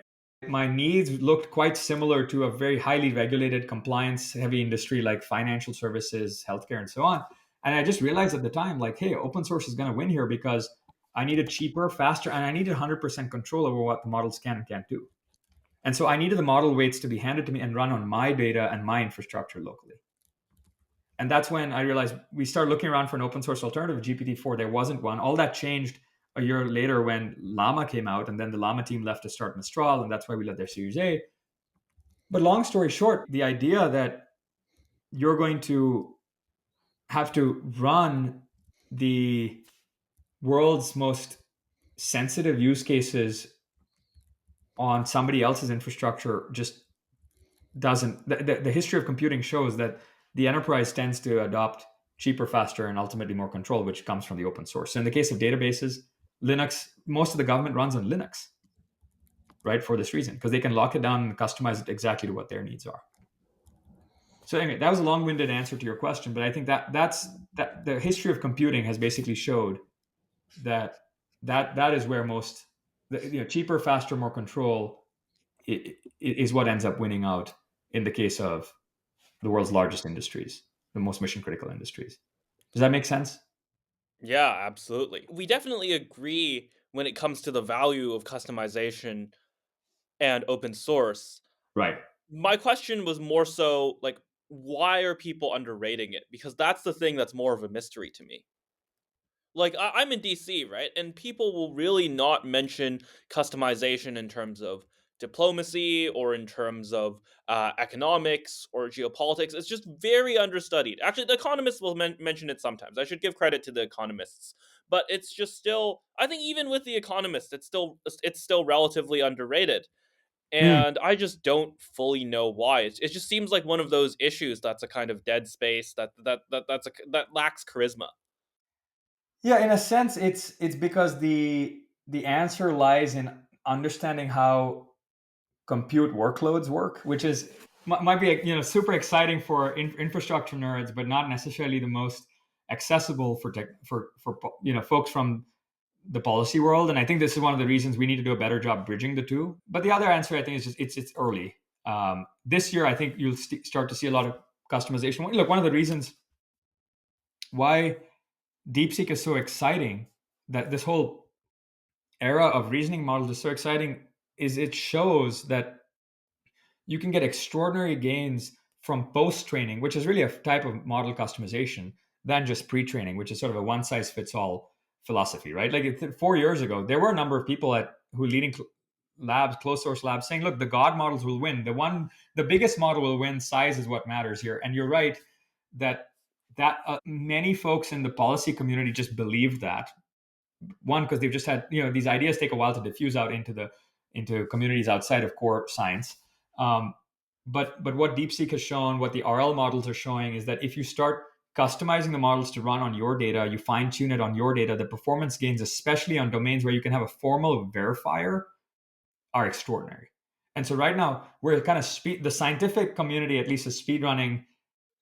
My needs looked quite similar to a very highly regulated, compliance heavy industry like financial services, healthcare, and so on. And I just realized at the time, like, hey, open source is going to win here because I needed cheaper, faster, and I needed 100% control over what the models can and can't do. And so I needed the model weights to be handed to me and run on my data and my infrastructure locally. And that's when I realized we started looking around for an open source alternative, GPT-4. There wasn't one. All that changed a year later when Llama came out, and then the Llama team left to start Mistral, and that's why we led their Series A. But long story short, the idea that you're going to have to run the world's most sensitive use cases on somebody else's infrastructure just doesn't. The history of computing shows that the enterprise tends to adopt cheaper, faster, and ultimately more control, which comes from the open source. So in the case of databases, Linux, most of the government runs on Linux, right? For this reason, because they can lock it down and customize it exactly to what their needs are. So anyway, that was a long-winded answer to your question, but I think that the history of computing has basically showed that that is where most, cheaper, faster, more control is what ends up winning out in the case of the world's largest industries, the most mission critical industries. Does that make sense? Yeah, absolutely. We definitely agree when it comes to the value of customization and open source. Right. My question was more so like, why are people underrating it? Because that's the thing that's more of a mystery to me. Like, I'm in DC, right? And people will really not mention customization in terms of diplomacy or in terms of economics or geopolitics. It's just very understudied. Actually, the economists will mention it sometimes. I should give credit to the economists, but it's just still. I think even with the economists, it's still relatively underrated. Hmm. And I just don't fully know why. It just seems like one of those issues that's a kind of dead space that lacks charisma. Yeah, in a sense, it's because the answer lies in understanding how compute workloads work, which is might be super exciting for infrastructure nerds, but not necessarily the most accessible for tech for folks from the policy world. And I think this is one of the reasons we need to do a better job bridging the two. But the other answer, I think, is just it's early. This year, I think you'll start to see a lot of customization. Look, one of the reasons why DeepSeek is so exciting, that this whole era of reasoning models is so exciting, is it shows that you can get extraordinary gains from post training, which is really a type of model customization, than just pre training, which is sort of a one size fits all philosophy, right? Like 4 years ago, there were a number of people who leading labs, closed source labs, saying, "Look, the God models will win. The biggest model will win. Size is what matters here." And you're right that many folks in the policy community just believe that, one, because they've just had, these ideas take a while to diffuse out into communities outside of core science. Um, but what DeepSeek has shown, what the RL models are showing, is that if you start customizing the models to run on your data, you fine tune it on your data, the performance gains, especially on domains where you can have a formal verifier, are extraordinary. And so right now we're kind of the scientific community at least is speed running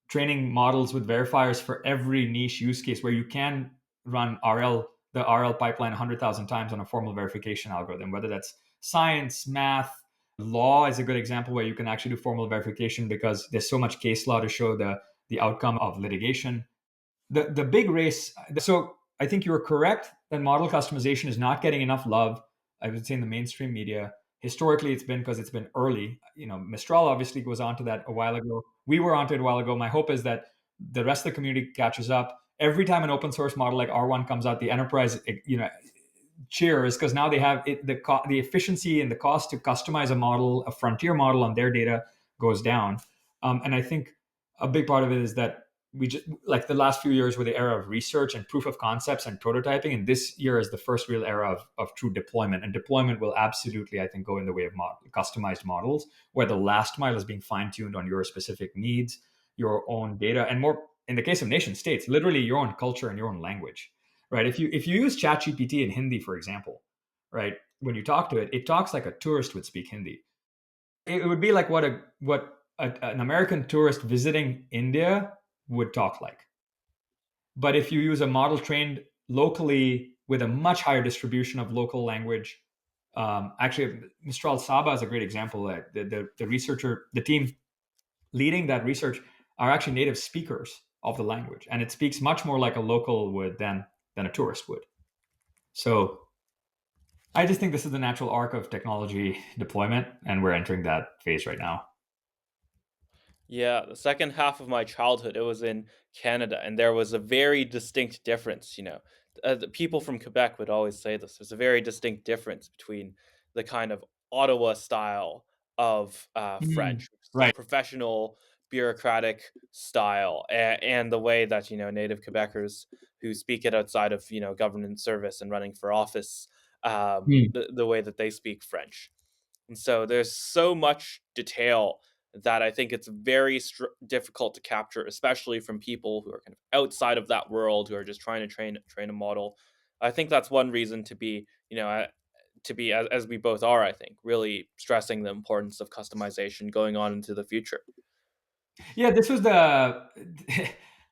training models with verifiers for every niche use case where you can run the RL pipeline 100,000 times on a formal verification algorithm, whether that's science, math, law is a good example where you can actually do formal verification because there's so much case law to show the outcome of litigation. The big race. So I think you were correct that model customization is not getting enough love, I would say, in the mainstream media. Historically, it's been because it's been early. Mistral obviously goes on to that a while ago. We were onto it a while ago. My hope is that the rest of the community catches up. Every time an open source model like R1 comes out, the enterprise, cheers, because now they have the efficiency and the cost to customize a model, a frontier model on their data, goes down. And I think a big part of it is that we just, like, the last few years were the era of research and proof of concepts and prototyping, and this year is the first real era of true deployment. And deployment will absolutely, I think, go in the way of customized models, where the last mile is being fine-tuned on your specific needs, your own data, and more in the case of nation states, literally your own culture and your own language, right? If you use ChatGPT in Hindi, for example, right, when you talk to it, it talks like a tourist would speak Hindi. It would be like an American tourist visiting India would talk like. But if you use a model trained locally with a much higher distribution of local language, actually, Mistral Saba is a great example. The researcher, the team leading that research, are actually native speakers of the language, and it speaks much more like a local would than a tourist would. So I just think this is the natural arc of technology deployment, and we're entering that phase right now. Yeah, the second half of my childhood, it was in Canada, and there was a very distinct difference. The people from Quebec would always say this. There's a very distinct difference between the kind of Ottawa style of Mm, French, which is this right. professional, bureaucratic style, and the way that native Quebecers who speak it outside of government service and running for office, Mm. the way that they speak French. And so there's so much detail that I think it's very difficult to capture, especially from people who are kind of outside of that world, who are just trying to train a model. I think that's one reason to be, to be as we both are. I think really stressing the importance of customization going on into the future. Yeah, this was the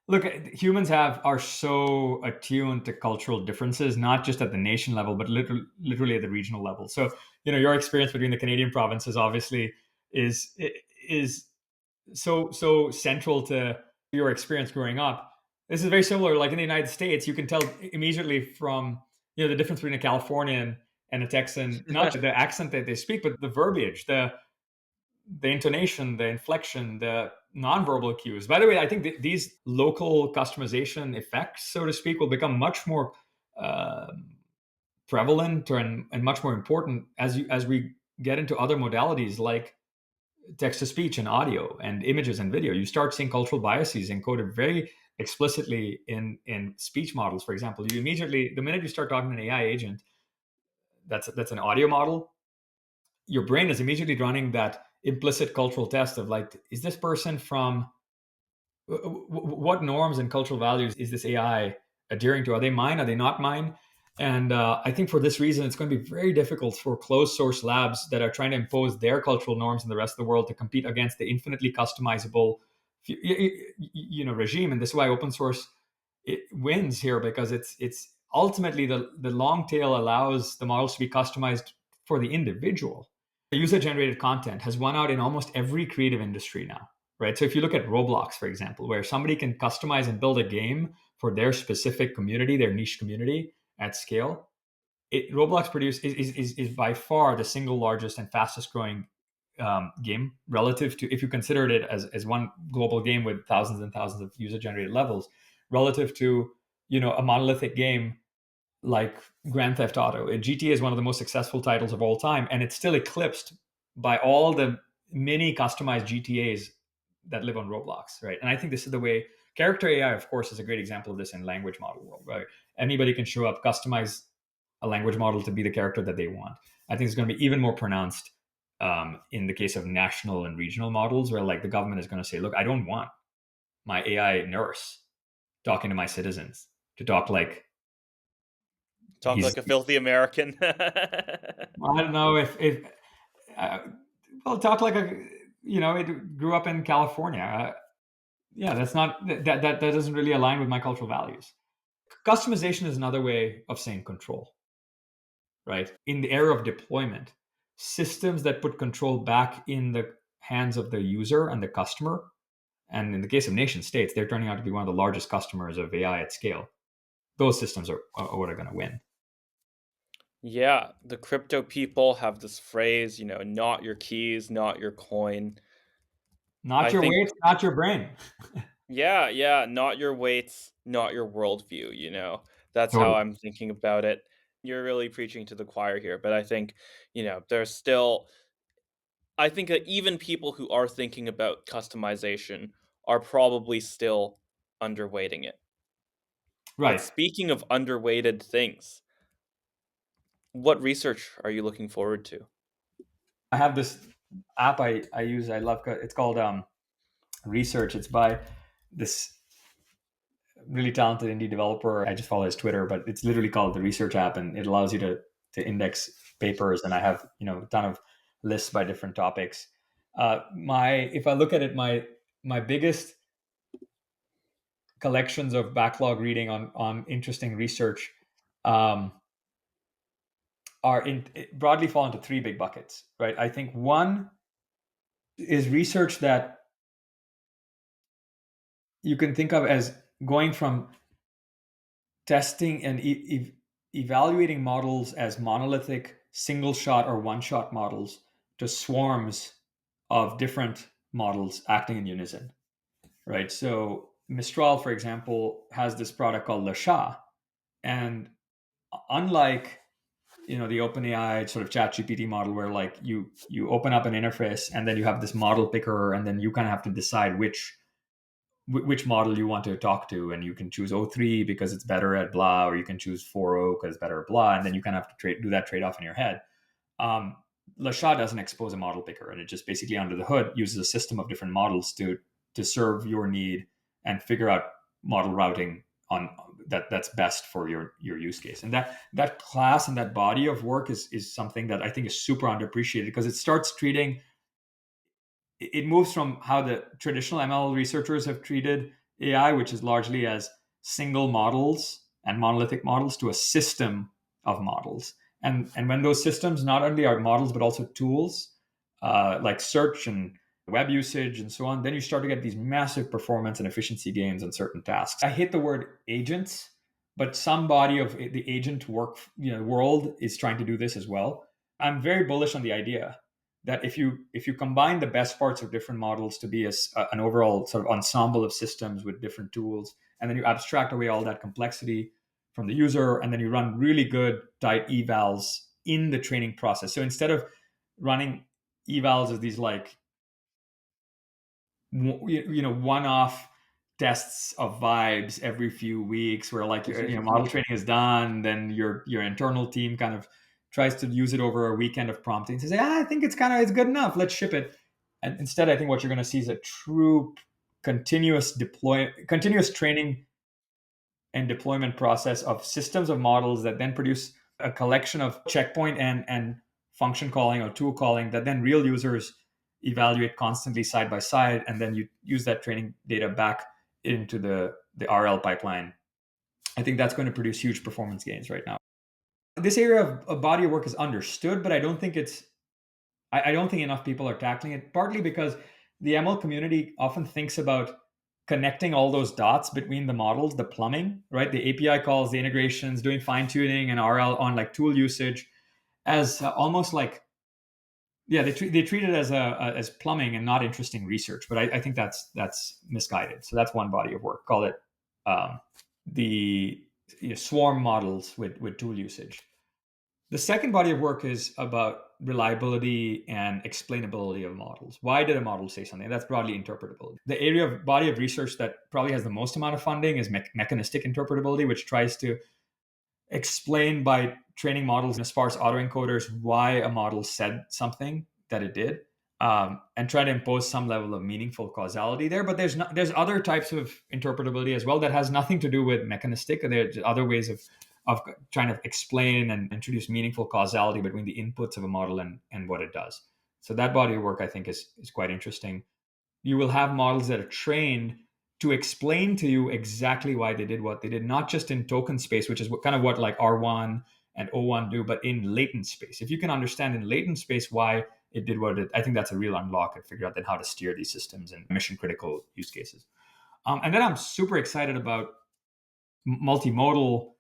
look. Humans are so attuned to cultural differences, not just at the nation level, but literally at the regional level. So, your experience between the Canadian provinces obviously is is so central to your experience growing up. This is very similar. Like in the United States, you can tell immediately from the difference between a Californian and a Texan, not the accent that they speak, but the verbiage, the intonation, the inflection, the nonverbal cues. By the way, I think these local customization effects, so to speak, will become much more uh, prevalent and much more important as we get into other modalities like text to speech and audio and images and video. You start seeing cultural biases encoded very explicitly in speech models. For example, you immediately, the minute you start talking to an AI agent that's an audio model, your brain is immediately running that implicit cultural test of like, is this person from what norms and cultural values is this AI adhering to? Are they mine? Are they not mine? And I think for this reason, it's going to be very difficult for closed source labs that are trying to impose their cultural norms in the rest of the world to compete against the infinitely customizable, regime. And this is why open source it wins here, because it's ultimately the long tail allows the models to be customized for the individual. User generated content has won out in almost every creative industry now, right? So if you look at Roblox, for example, where somebody can customize and build a game for their specific community, their niche community at scale, Roblox is by far the single largest and fastest growing game relative to, if you considered it as one global game with thousands and thousands of user generated levels, relative to a monolithic game like Grand Theft Auto. GTA is one of the most successful titles of all time, and it's still eclipsed by all the many customized GTAs that live on Roblox, right? And I think this is the way character AI, of course, is a great example of this in language model world, right? Anybody can show up, customize a language model to be the character that they want. I think it's going to be even more pronounced in the case of national and regional models, where like the government is going to say, "Look, I don't want my AI nurse talking to my citizens to talk like Talk he's." like a filthy American. I don't know if uh, well, talk like a it grew up in California. Yeah, that's not that doesn't really align with my cultural values. Customization is another way of saying control, right? In the era of deployment, systems that put control back in the hands of the user and the customer, and in the case of nation states, they're turning out to be one of the largest customers of AI at scale. Those systems are what are going to win. Yeah, the crypto people have this phrase, not your keys, not your coin. Not I your think, weight, not your brain. yeah, yeah, not your weights, not your worldview. That's how Totally. I'm thinking about it. You're really preaching to the choir here, but I think, there's still, I think that even people who are thinking about customization are probably still underweighting it. But Right. speaking of underweighted things, what research are you looking forward to? I have this app I use. I love. It's called Research. It's by this really talented indie developer. I just follow his Twitter, but it's literally called the Research app, and it allows you to index papers. And I have a ton of lists by different topics. My If I look at it, my biggest collections of backlog reading on interesting research um, broadly fall into three big buckets. Right. I think one is research that you can think of as going from testing and evaluating models as monolithic single shot or one shot models to swarms of different models acting in unison, right? So Mistral, for example, has this product called Le Chat, And unlike the OpenAI sort of ChatGPT model, where like you open up an interface and then you have this model picker, and then you kind of have to decide which model you want to talk to, and you can choose O3 because it's better at blah, or you can choose 4.0 because it's better at blah, and then you kind of have to do that trade off in your head. Lasha doesn't expose a model picker, and it just basically under the hood uses a system of different models to serve your need and figure out model routing on that's best for your use case. And that class and that body of work is something that I think is super underappreciated, because it starts treating it moves from how the traditional ML researchers have treated AI, which is largely as single models and monolithic models, to a system of models. And when those systems not only are models but also tools, like search and web usage and so on, then you start to get these massive performance and efficiency gains on certain tasks. I hate the word agents, but some body of the agent world is trying to do this as well. I'm very bullish on the idea that if you combine the best parts of different models to be an overall sort of ensemble of systems with different tools, and then you abstract away all that complexity from the user, and then you run really good tight evals in the training process. So instead of running evals as these like one-off tests of vibes every few weeks, where like your model training is done, then your internal team kind of tries to use it over a weekend of prompting to say, I think it's good enough, let's ship it. And instead, I think what you're going to see is a true continuous training and deployment process of systems of models that then produce a collection of checkpoint and function calling or tool calling that then real users evaluate constantly side by side, and then you use that training data back into the RL pipeline. I think that's going to produce huge performance gains right now. This area of body of work is understood, but I don't think enough people are tackling it, partly because the ML community often thinks about connecting all those dots between the models, the plumbing, right? The API calls, the integrations, doing fine tuning and RL on like tool usage as almost like, yeah, they treat it as plumbing and not interesting research. But I think that's misguided. So that's one body of work. Call it the swarm models with tool usage. The second body of work is about reliability and explainability of models. Why did a model say something? That's broadly interpretability. The area of body of research that probably has the most amount of funding is mechanistic interpretability, which tries to explain by training models and sparse autoencoders why a model said something that it did, and try to impose some level of meaningful causality there. But there's other types of interpretability as well that has nothing to do with mechanistic. There's other ways of trying to explain and introduce meaningful causality between the inputs of a model and what it does. So that body of work I think is quite interesting. You will have models that are trained to explain to you exactly why they did what they did, not just in token space, which is what like R1 and O1 do, but in latent space. If you can understand in latent space why it did what it did, I think that's a real unlock and figure out then how to steer these systems in mission critical use cases. And then I'm super excited about multimodal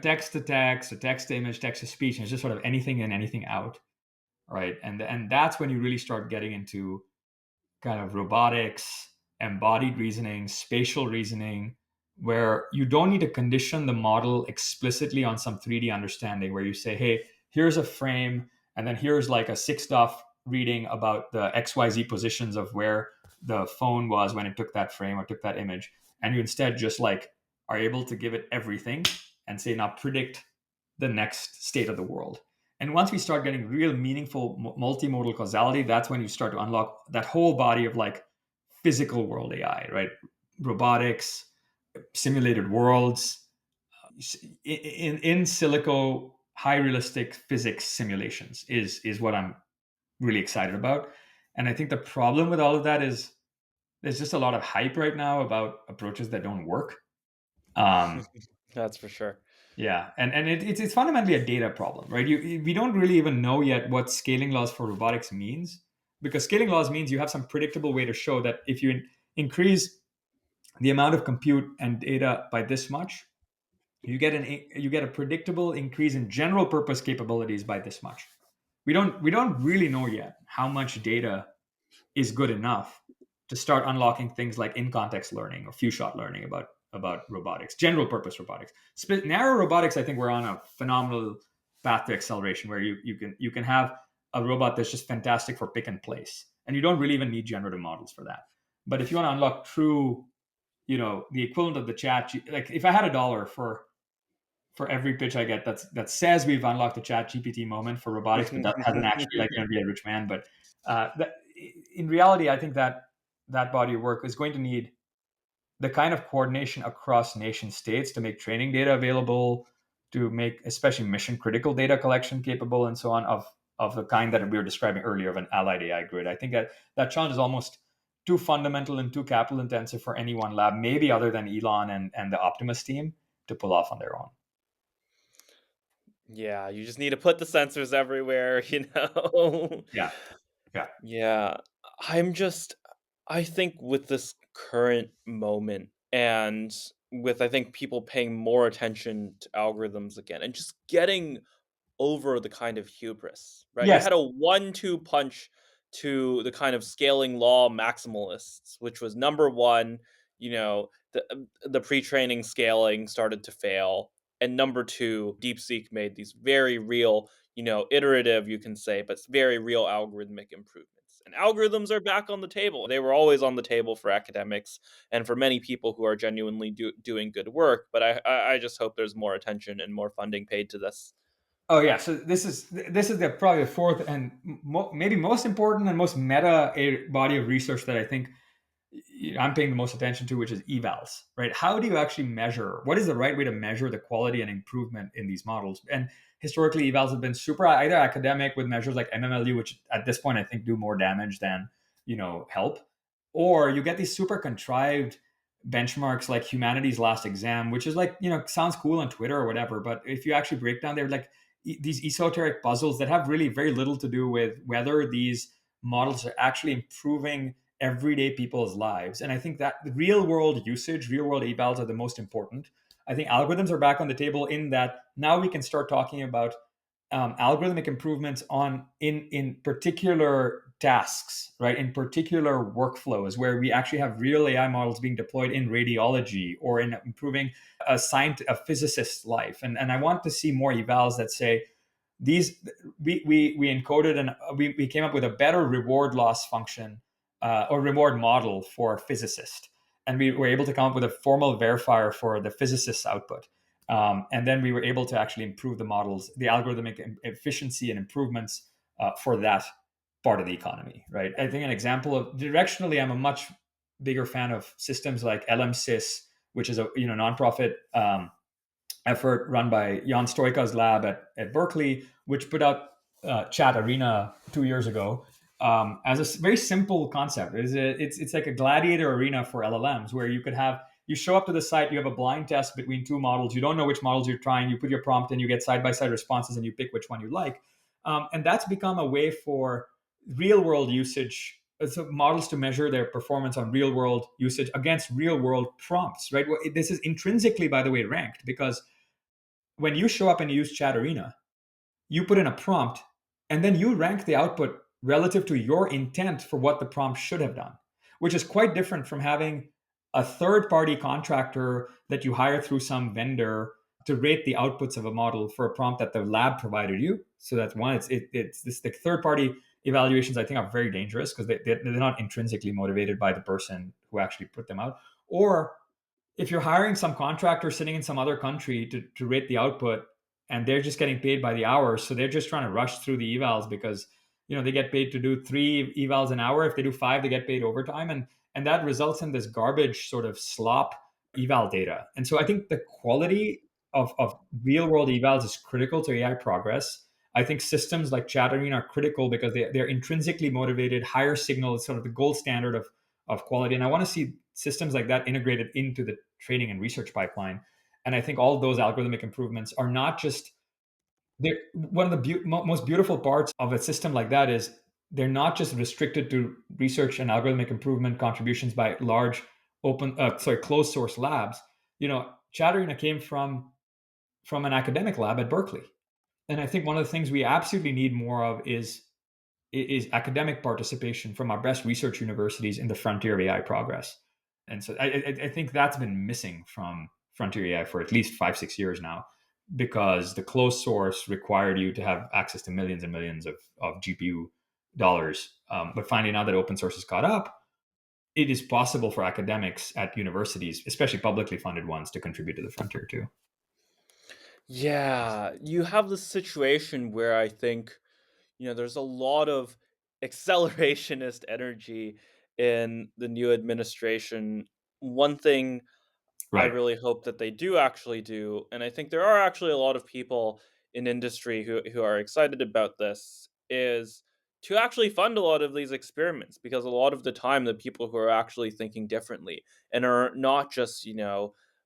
text to text, or text to image, text to speech, and it's just sort of anything in, anything out, right? And that's when you really start getting into kind of robotics, embodied reasoning, spatial reasoning, where you don't need to condition the model explicitly on some 3D understanding, where you say, hey, here's a frame, and then here's like a 6DoF reading about the XYZ positions of where the phone was when it took that frame or took that image. And you instead just like are able to give it everything and say, now predict the next state of the world. And once we start getting real meaningful multimodal causality, that's when you start to unlock that whole body of like physical world AI, right? Robotics, simulated worlds, in silico, high realistic physics simulations is what I'm really excited about. And I think the problem with all of that is there's just a lot of hype right now about approaches that don't work. That's for sure. Yeah, and it's fundamentally a data problem, right? We don't really even know yet what scaling laws for robotics means, because scaling laws means you have some predictable way to show that if you increase the amount of compute and data by this much, you get a predictable increase in general purpose capabilities by this much. We don't really know yet how much data is good enough to start unlocking things like in context learning or few shot learning about robotics, general purpose robotics. Narrow robotics, I think we're on a phenomenal path to acceleration where you can have a robot that's just fantastic for pick and place, and you don't really even need generative models for that. But if you want to unlock true, the equivalent of the chat, like if I had $1 for every pitch I get that says we've unlocked the chat GPT moment for robotics, but that hasn't actually like be a rich man. But in reality, I think that body of work is going to need the kind of coordination across nation states to make training data available, to make especially mission critical data collection capable, and so on, of the kind that we were describing earlier of an allied AI grid. I think that challenge is almost too fundamental and too capital intensive for any one lab, maybe other than Elon and the Optimus team, to pull off on their own. Yeah, you just need to put the sensors everywhere, you know? Yeah. Yeah. I'm just I think with this current moment and with I think people paying more attention to algorithms again and just getting over the kind of hubris, right? You Yes. had a 1-2 punch to the kind of scaling law maximalists, which was number one, the pre-training scaling started to fail, and number two, DeepSeek made these very real, iterative, you can say, but very real algorithmic improvements. And algorithms are back on the table. They were always on the table for academics and for many people who are genuinely doing good work. But I just hope there's more attention and more funding paid to this. Oh yeah, so this is probably the fourth and maybe most important and most meta body of research that I think I'm paying the most attention to, which is evals, right? How do you actually measure? What is the right way to measure the quality and improvement in these models? And historically, evals have been super either academic with measures like MMLU, which at this point I think do more damage than help, or you get these super contrived benchmarks like humanities last exam, which is like sounds cool on Twitter or whatever, but if you actually break down, they're like these esoteric puzzles that have really very little to do with whether these models are actually improving everyday people's lives. And I think that the real world usage, real world evals are the most important. I think algorithms are back on the table in that now we can start talking about algorithmic improvements in particular tasks, right? In particular workflows where we actually have real AI models being deployed in radiology or in improving a physicist's life. And I want to see more evals that say these we encoded and we came up with a better reward loss function or reward model for a physicist, and we were able to come up with a formal verifier for the physicist's output. And then we were able to actually improve the models, the algorithmic efficiency and improvements for that part of the economy, right? I think an example of directionally, I'm a much bigger fan of systems like LMSys, which is a nonprofit effort run by Jan Stoika's lab at Berkeley, which put out Chat Arena 2 years ago as a very simple concept. It's like a gladiator arena for LLMs where you show up to the site, you have a blind test between two models. You don't know which models you're trying. You put your prompt in, you get side-by-side responses, and you pick which one you like. And that's become a way for real-world usage, so models to measure their performance on real-world usage against real-world prompts, right? Well, this is intrinsically, by the way, ranked because when you show up and use Chat Arena, you put in a prompt, and then you rank the output relative to your intent for what the prompt should have done, which is quite different from having a third-party contractor that you hire through some vendor to rate the outputs of a model for a prompt that the lab provided you. So that's one. It's this the third-party evaluations I think are very dangerous because they're not intrinsically motivated by the person who actually put them out. Or if you're hiring some contractor sitting in some other country to rate the output and they're just getting paid by the hour, so they're just trying to rush through the evals because they get paid to do 3 evals an hour. If they do 5, they get paid overtime, and that results in this garbage sort of slop eval data. And so I think the quality of real world evals is critical to AI progress. I think systems like Chat Arena are critical because they're intrinsically motivated. Higher signal is sort of the gold standard of quality. And I want to see systems like that integrated into the training and research pipeline. And I think all of those algorithmic improvements are not just one of the most beautiful parts of a system like that is they're not just restricted to research and algorithmic improvement contributions by large closed source labs. Chat Arena came from an academic lab at Berkeley. And I think one of the things we absolutely need more of is academic participation from our best research universities in the frontier of AI progress. And so I think that's been missing from frontier AI for at least 5-6 years now, because the closed source required you to have access to millions and millions of GPU dollars. But finding out that open source has caught up, it is possible for academics at universities, especially publicly funded ones, to contribute to the frontier too. Yeah, you have this situation where I think, there's a lot of accelerationist energy in the new administration. One thing I Right. really hope that they do actually do, and I think there are actually a lot of people in industry who are excited about this, is to actually fund a lot of these experiments, because a lot of the time the people who are actually thinking differently and are not just,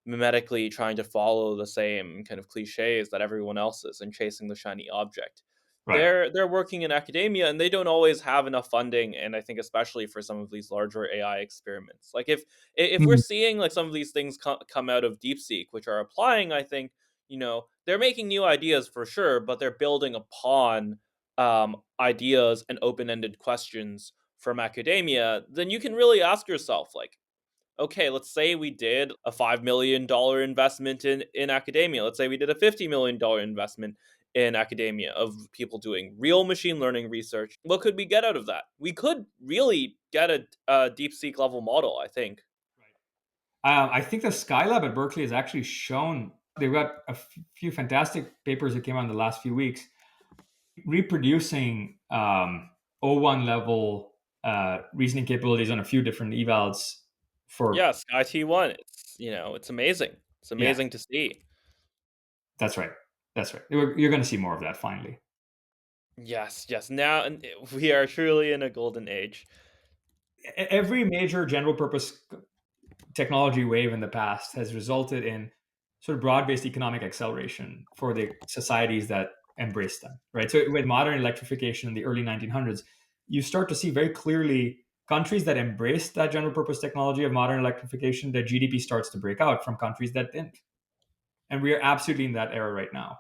mimetically trying to follow the same kind of cliches that everyone else is and chasing the shiny object. Right. They're working in academia and they don't always have enough funding, and I think especially for some of these larger AI experiments. Like if we're Mhm. seeing like some of these things come out of DeepSeek, which are applying, I think, they're making new ideas for sure, but they're building upon ideas and open-ended questions from academia. Then you can really ask yourself, like, okay, let's say we did a $5 million investment in academia. Let's say we did a $50 million investment in academia of people doing real machine learning research. What could we get out of that? We could really get a DeepSeek level model, I think. I think the Skylab at Berkeley has actually shown they've got few fantastic papers that came out in the last few weeks reproducing O1 level reasoning capabilities on a few different evals for, Yeah, Sky T1. It's amazing. It's yeah, amazing to see. that's right. That's right. You're going to see more of that finally. Yes, yes. Now we are truly in a golden age. Every major general purpose technology wave in the past has resulted in sort of broad-based economic acceleration for the societies that embrace them, right? So with modern electrification in the early 1900s, you start to see very clearly countries that embraced that general purpose technology of modern electrification, their GDP starts to break out from countries that didn't. And we are absolutely in that era right now.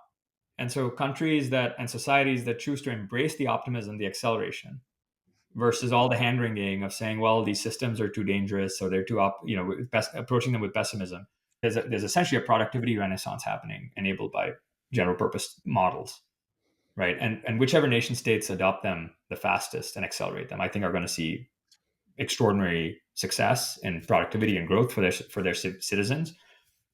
And so countries that and societies that choose to embrace the optimism, the acceleration, versus all the hand wringing of saying, well, these systems are too dangerous or they're too approaching them with pessimism. There's essentially a productivity renaissance happening enabled by general purpose models, right? And whichever nation states adopt them the fastest and accelerate them, I think are going to see extraordinary success in productivity and growth for their citizens.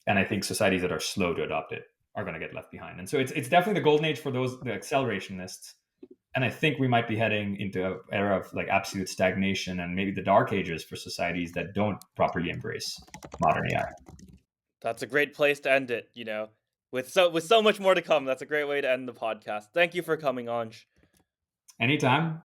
And I think societies that are slow to adopt it are going to get left behind. And so it's definitely the golden age for the accelerationists. And I think we might be heading into an era of like absolute stagnation and maybe the dark ages for societies that don't properly embrace modern AI. That's a great place to end it, with so much more to come. That's a great way to end the podcast. Thank you for coming on. Anytime.